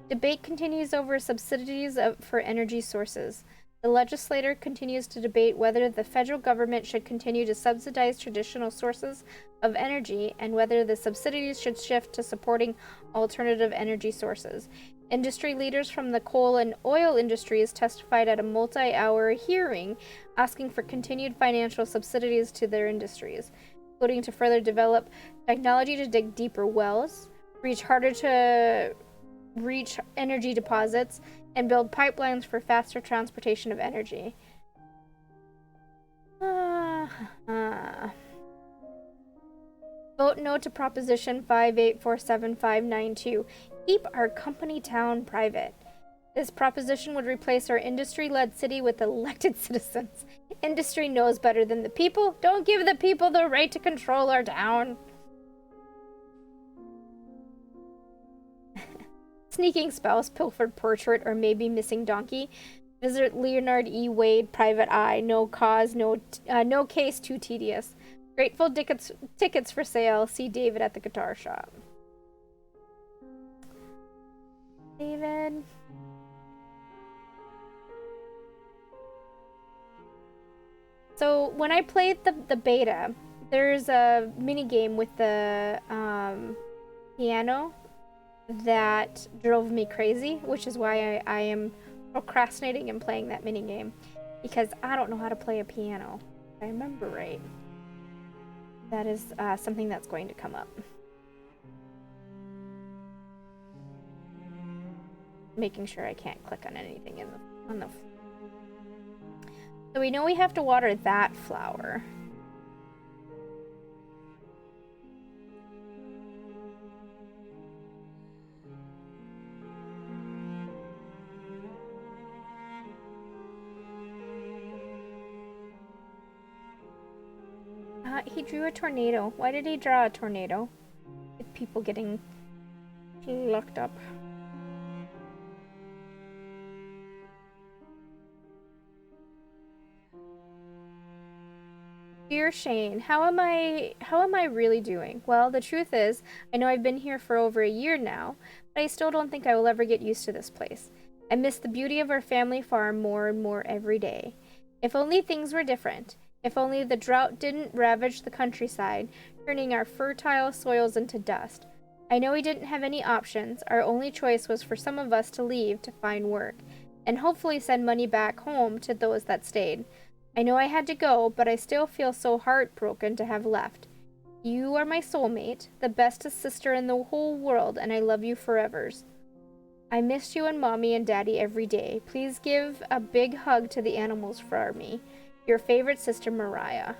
Debate continues over subsidies for energy sources. The legislature continues to debate whether the federal government should continue to subsidize traditional sources of energy and whether the subsidies should shift to supporting alternative energy sources. Industry leaders from the coal and oil industries testified at a multi-hour hearing asking for continued financial subsidies to their industries, including to further develop technology to dig deeper wells, reach energy deposits, and build pipelines for faster transportation of energy. Vote no to Proposition 5847592. Keep our company town private. This proposition would replace our industry-led city with elected citizens. Industry knows better than the people. Don't give the people the right to control our town. Sneaking spouse, pilfered portrait, or maybe missing donkey. Visit Leonard E. Wade, private eye. No cause, no case too tedious. Grateful tickets for sale. See David at the guitar shop. David. So when I played the beta, there's a mini game with the piano that drove me crazy, which is why I am procrastinating and playing that mini game, because I don't know how to play a piano. If I remember right. That is something that's going to come up. Making sure I can't click on anything on the. So we know we have to water that flower. He drew a tornado. Why did he draw a tornado? With people getting locked up. Dear Shane, how am I really doing? Well, the truth is, I know I've been here for over a year now, but I still don't think I will ever get used to this place. I miss the beauty of our family farm more and more every day. If only things were different. If only the drought didn't ravage the countryside, turning our fertile soils into dust. I know we didn't have any options. Our only choice was for some of us to leave to find work, and hopefully send money back home to those that stayed. I know I had to go, but I still feel so heartbroken to have left. You are my soulmate, the bestest sister in the whole world, and I love you forevers. I miss you and Mommy and Daddy every day. Please give a big hug to the animals for me. Your favorite sister, Mariah.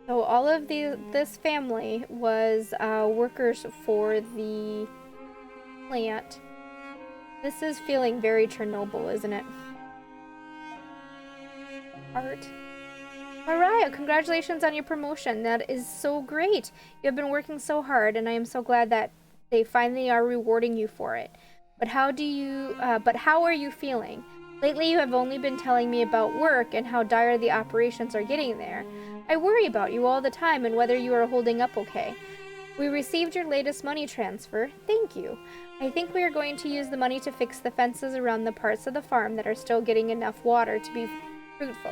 So all of this family was workers for the plant. This is feeling very Chernobyl, isn't it? Art. Mariah, congratulations on your promotion. That is so great. You have been working so hard, and I am so glad that they finally are rewarding you for it. But how are you feeling? Lately, you have only been telling me about work and how dire the operations are getting there. I worry about you all the time and whether you are holding up okay. We received your latest money transfer. Thank you. I think we are going to use the money to fix the fences around the parts of the farm that are still getting enough water to be fruitful.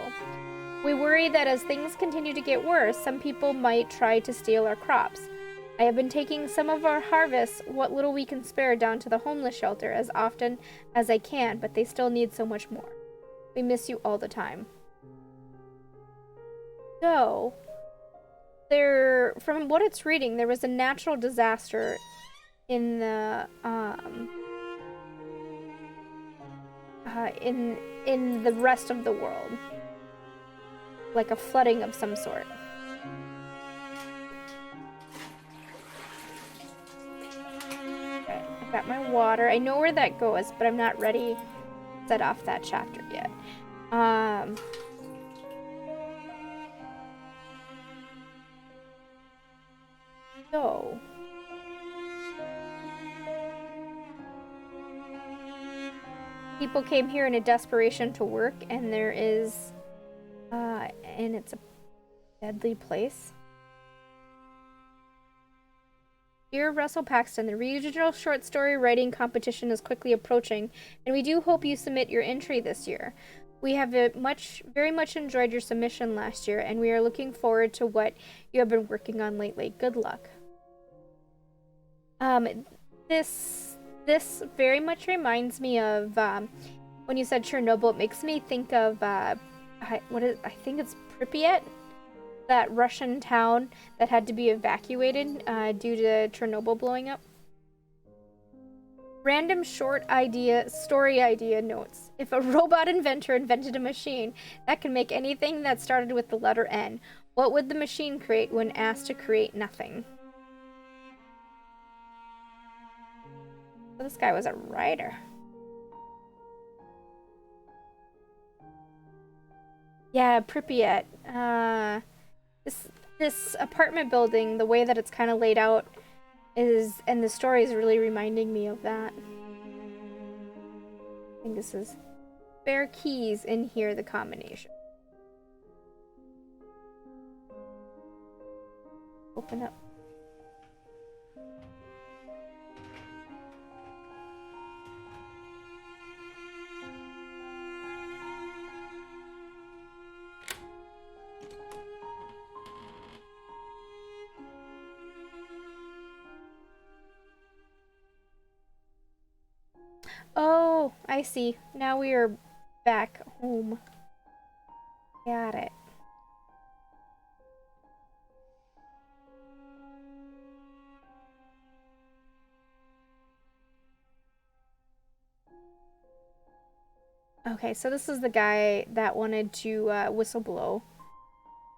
We worry that as things continue to get worse, some people might try to steal our crops. I have been taking some of our harvests, what little we can spare, down to the homeless shelter as often as I can, but they still need so much more. We miss you all the time. So, from what it's reading, there was a natural disaster in the in the rest of the world, like a flooding of some sort. Okay, I've got my water. I know where that goes, but I'm not ready to set off that chapter yet. So people came here in a desperation to work, and there is and it's a deadly place. Dear Russell Paxton, the regional short story writing competition is quickly approaching, and we do hope you submit your entry this year. We have very much enjoyed your submission last year, and we are looking forward to what you have been working on lately. Good luck. This very much reminds me of when you said Chernobyl. It makes me think of I think it's Pripyat, that Russian town that had to be evacuated due to Chernobyl blowing up. Random story idea notes. If a robot inventor invented a machine that can make anything that started with the letter N, what would the machine create when asked to create nothing? So this guy was a writer. Yeah, Pripyat. This apartment building, the way that it's kind of laid out and the story is really reminding me of that. I think this is spare keys in here, the combination. Open up. Oh, I see. Now we are back home. Got it. Okay, so this is the guy that wanted to whistleblow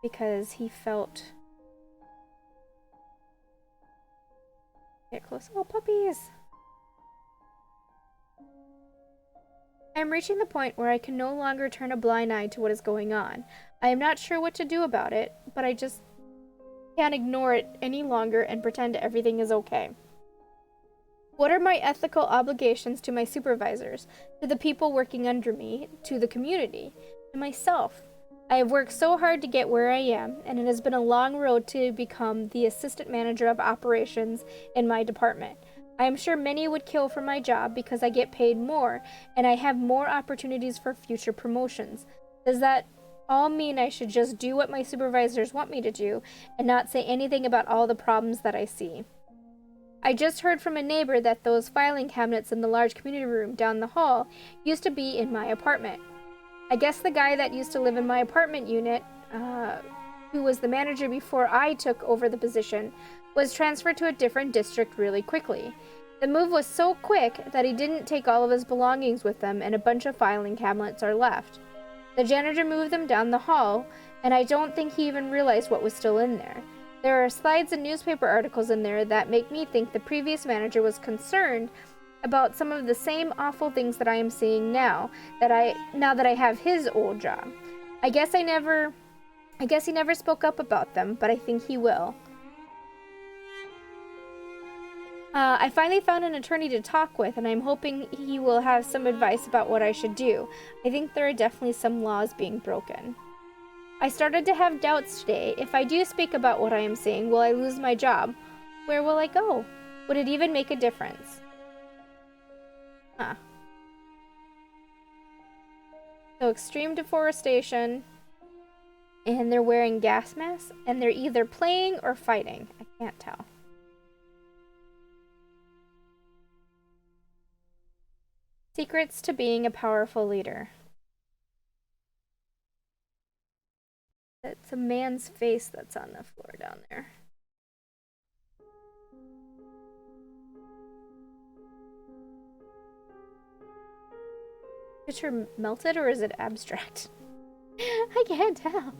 because he felt... Get close. Oh, puppies! I am reaching the point where I can no longer turn a blind eye to what is going on. I am not sure what to do about it, but I just can't ignore it any longer and pretend everything is okay. What are my ethical obligations to my supervisors, to the people working under me, to the community, to myself? I have worked so hard to get where I am, and it has been a long road to become the assistant manager of operations in my department. I am sure many would kill for my job because I get paid more and I have more opportunities for future promotions. Does that all mean I should just do what my supervisors want me to do and not say anything about all the problems that I see? I just heard from a neighbor that those filing cabinets in the large community room down the hall used to be in my apartment. I guess the guy that used to live in my apartment unit, who was the manager before I took over the position, was transferred to a different district really quickly. The move was so quick that he didn't take all of his belongings with him, and a bunch of filing cabinets are left. The janitor moved them down the hall, and I don't think he even realized what was still in there. There are slides and newspaper articles in there that make me think the previous manager was concerned about some of the same awful things that I am seeing now that I have his old job. I guess he never spoke up about them, but I think he will. I finally found an attorney to talk with, and I'm hoping he will have some advice about what I should do. I think there are definitely some laws being broken. I started to have doubts today. If I do speak about what I am seeing, will I lose my job? Where will I go? Would it even make a difference? Huh. So extreme deforestation, and they're wearing gas masks, and they're either playing or fighting. I can't tell. Secrets to being a powerful leader. It's a man's face that's on the floor down there. Picture melted, or is it abstract? I can't tell.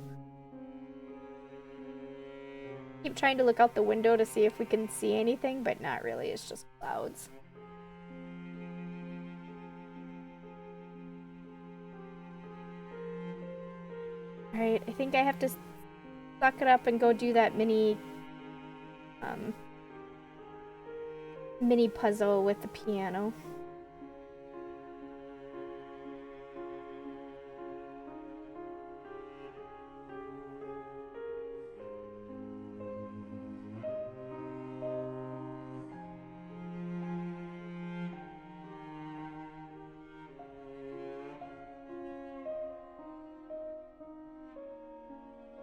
Keep trying to look out the window to see if we can see anything, but not really. It's just clouds. Alright, I think I have to suck it up and go do that mini puzzle with the piano.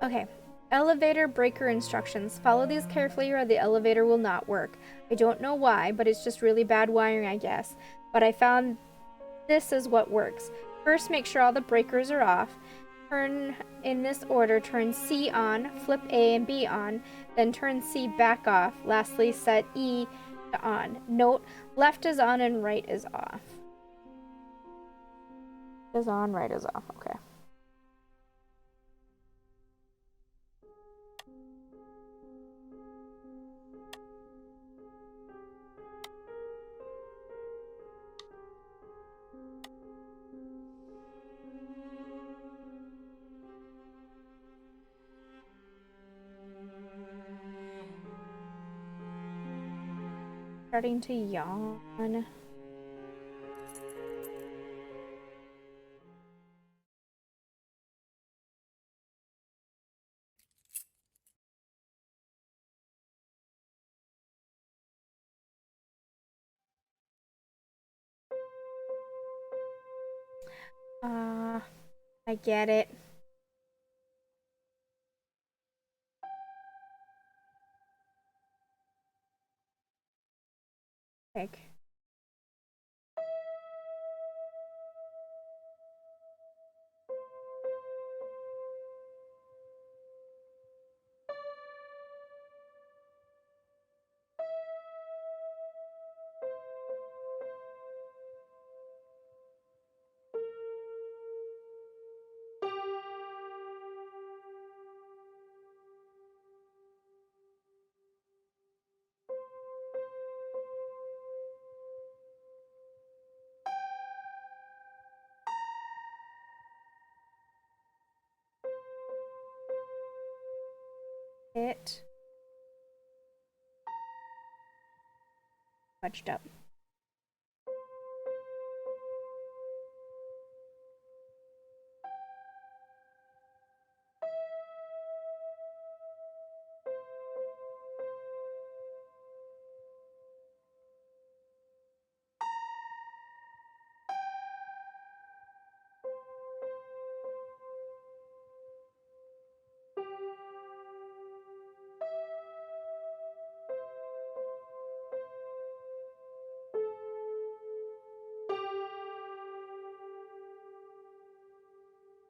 Okay, elevator breaker instructions. Follow these carefully or the elevator will not work. I don't know why, but it's just really bad wiring, I guess. But I found this is what works. First, make sure all the breakers are off. Turn in this order. Turn C on, flip A and B on, then turn C back off. Lastly, set E to on. Note, left is on and right is off. Is on, right is off. Okay. Starting to yawn. I get it. Heck. It fudged up.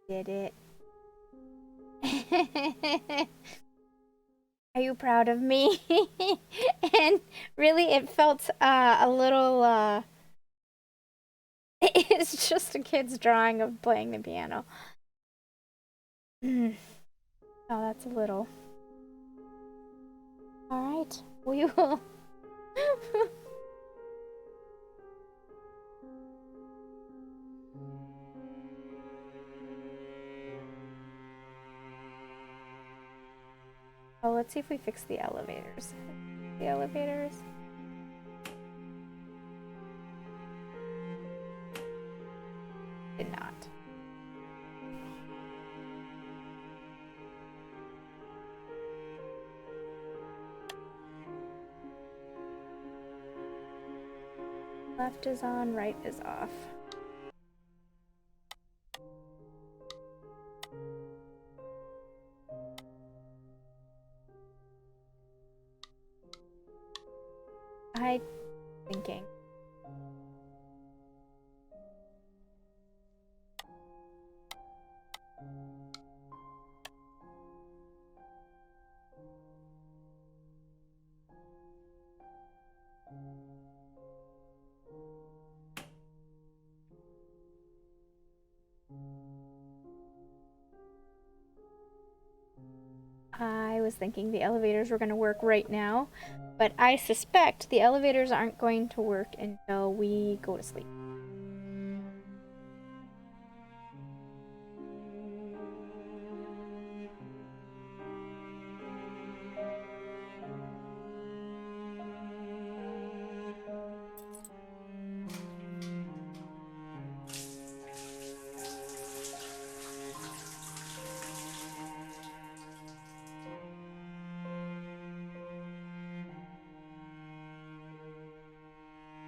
Did it. Are you proud of me? And really, it felt a little, it's just a kid's drawing of playing the piano. Oh, that's a little. Alright, we will. Oh, let's see if we fix the elevators. The elevators. Did not. Left is on, right is off. I'm thinking. I was thinking the elevators were going to work right now, but I suspect the elevators aren't going to work until we go to sleep.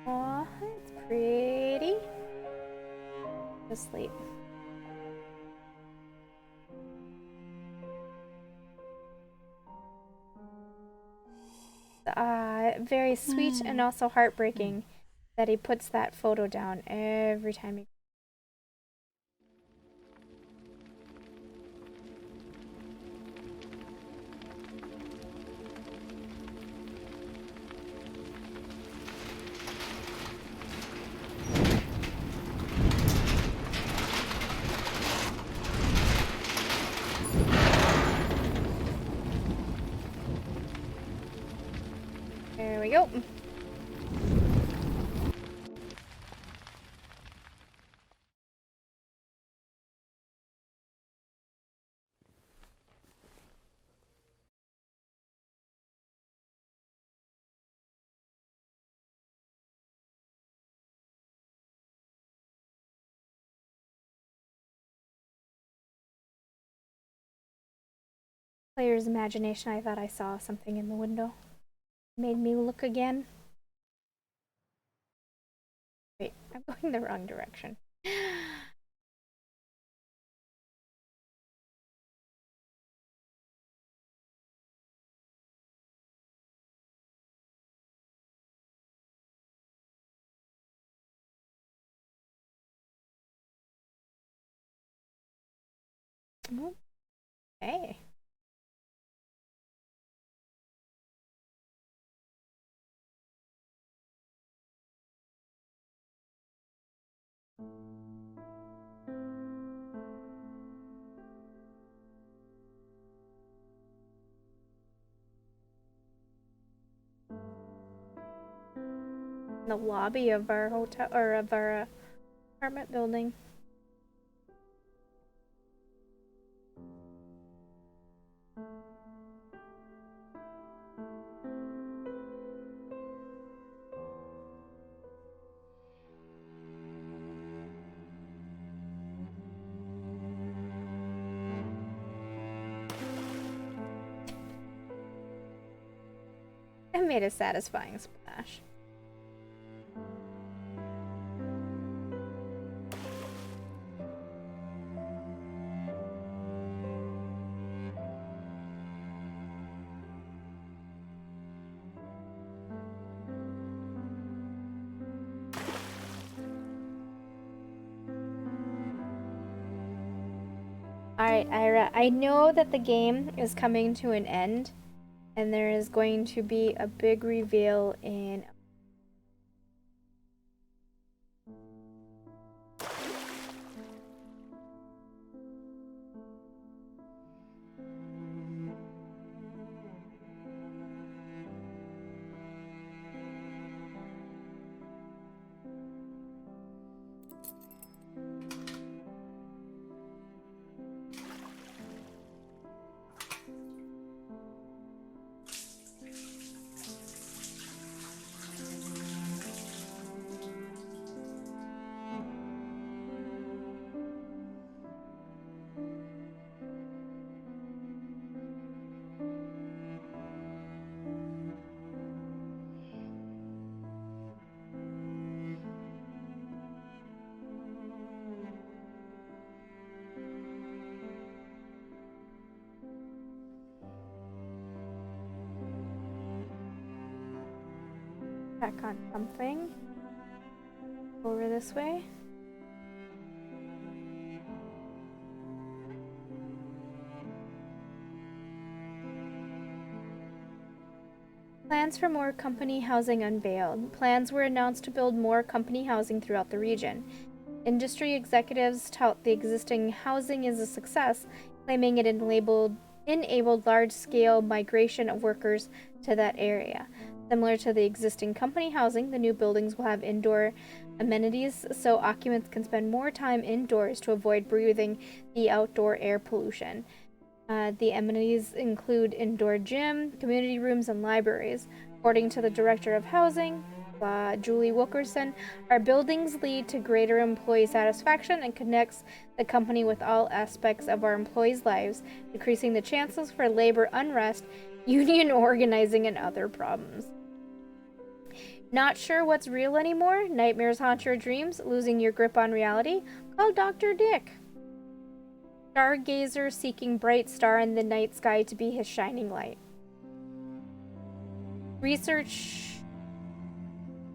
Aw, it's pretty. Go to sleep. Very sweet and also heartbreaking that he puts that photo down every time he. There we go. Player's imagination, I thought I saw something in the window. Made me look again. Wait, I'm going the wrong direction. Okay. The lobby of our hotel or of our apartment building. I made a satisfying splash. Alright, Ira, I know that the game is coming to an end, and there is going to be a big reveal in... Check on something. Over this way. Plans for more company housing unveiled. Plans were announced to build more company housing throughout the region. Industry executives tout the existing housing is a success, claiming it enabled large-scale migration of workers to that area. Similar to the existing company housing, the new buildings will have indoor amenities so occupants can spend more time indoors to avoid breathing the outdoor air pollution. The amenities include indoor gym, community rooms, and libraries. According to the Director of Housing, Julie Wilkerson, our buildings lead to greater employee satisfaction and connects the company with all aspects of our employees' lives, decreasing the chances for labor unrest, union organizing, and other problems. Not sure what's real anymore? Nightmares haunt your dreams? Losing your grip on reality? Call Dr. Dick. Stargazer seeking bright star in the night sky to be his shining light. Research...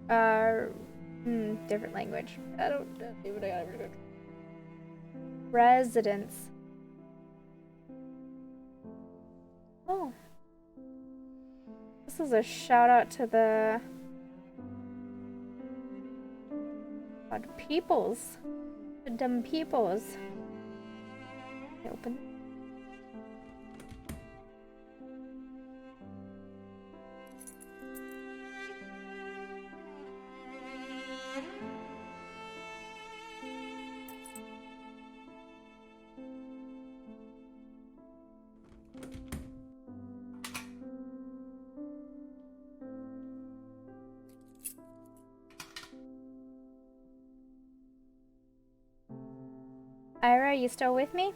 different language. I don't see what I got. Residents. Oh. This is a shout out to the... peoples. The dumb peoples. Open. Ira, are you still with me?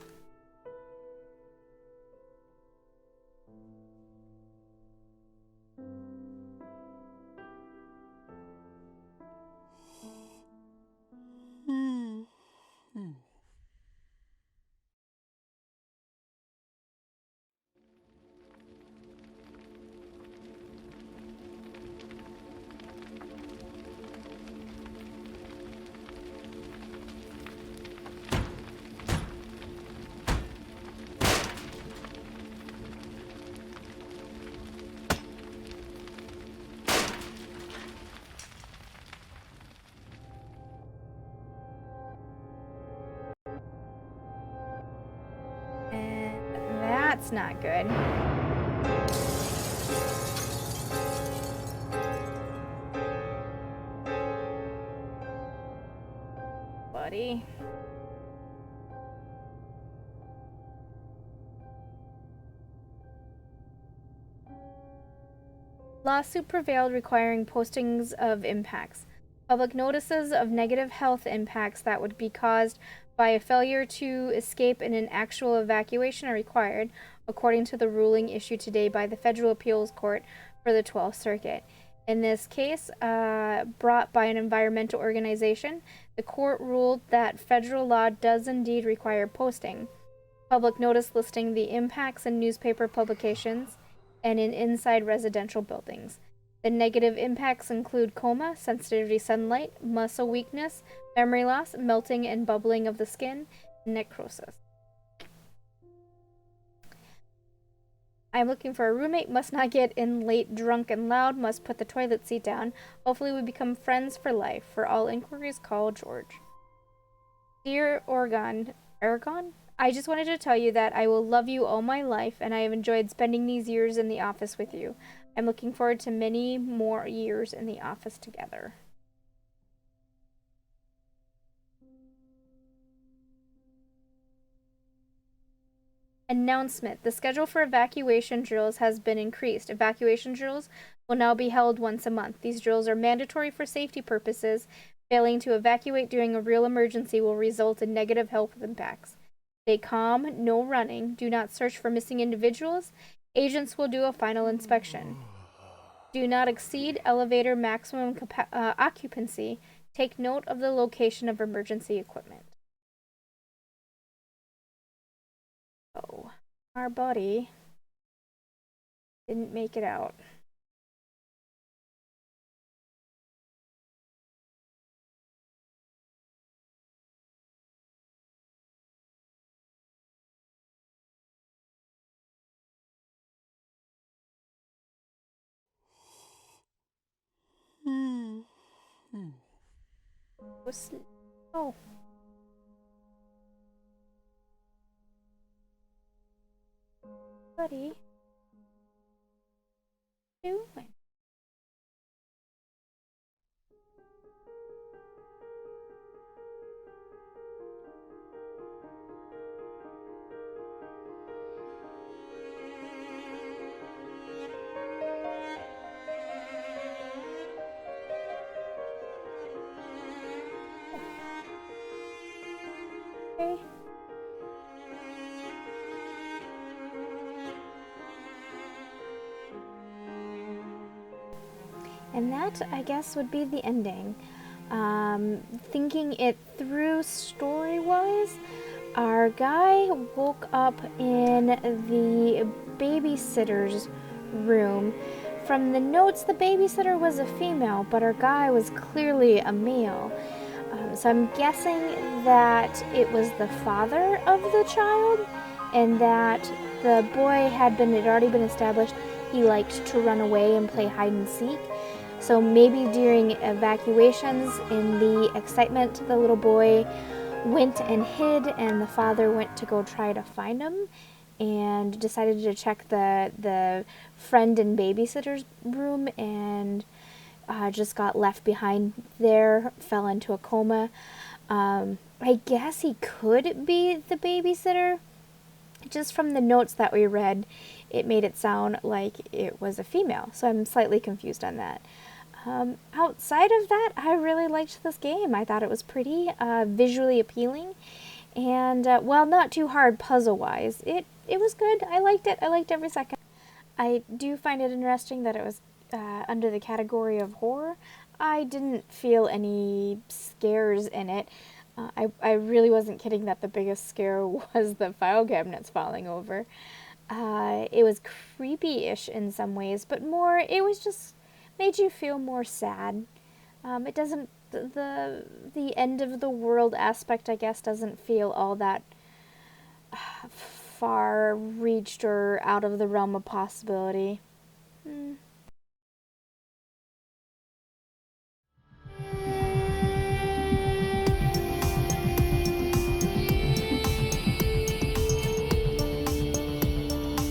That's not good. Buddy. Lawsuit prevailed requiring postings of impacts. Public notices of negative health impacts that would be caused by a failure to escape in an actual evacuation are required, according to the ruling issued today by the Federal Appeals Court for the 12th Circuit. In this case, brought by an environmental organization, the court ruled that federal law does indeed require posting. Public notice listing the impacts in newspaper publications and in inside residential buildings. The negative impacts include coma, sensitivity to sunlight, muscle weakness, memory loss, melting and bubbling of the skin, and necrosis. I'm looking for a roommate, must not get in late, drunk, and loud, must put the toilet seat down. Hopefully we become friends for life. For all inquiries, call George. Dear Aragon? I just wanted to tell you that I will love you all my life, and I have enjoyed spending these years in the office with you. I'm looking forward to many more years in the office together. Announcement. The schedule for evacuation drills has been increased. Evacuation drills will now be held once a month. These drills are mandatory for safety purposes. Failing to evacuate during a real emergency will result in negative health impacts. Stay calm, no running. Do not search for missing individuals. Agents will do a final inspection. Do not exceed elevator maximum occupancy. Take note of the location of emergency equipment. Oh, our buddy didn't make it out. Oh, buddy, what are you doing? Okay. And that, I guess, would be the ending. Thinking it through story wise, our guy woke up in the babysitter's room. From the notes, the babysitter was a female, but our guy was clearly a male. So I'm guessing that it was the father of the child, and that the boy had already been established he liked to run away and play hide and seek. So maybe during evacuations, in the excitement, the little boy went and hid, and the father went to go try to find him, and decided to check the friend and babysitter's room, and just got left behind there, fell into a coma. I guess he could be the babysitter. Just from the notes that we read, it made it sound like it was a female, so I'm slightly confused on that. Outside of that, I really liked this game. I thought it was pretty visually appealing, and well, not too hard puzzle-wise. It was good. I liked it. I liked every second. I do find it interesting that it was under the category of horror. I didn't feel any scares in it. I really wasn't kidding that the biggest scare was the file cabinets falling over. It was creepy-ish in some ways, but more, it was just made you feel more sad. It doesn't, the end of the world aspect, I guess, doesn't feel all that far reached or out of the realm of possibility.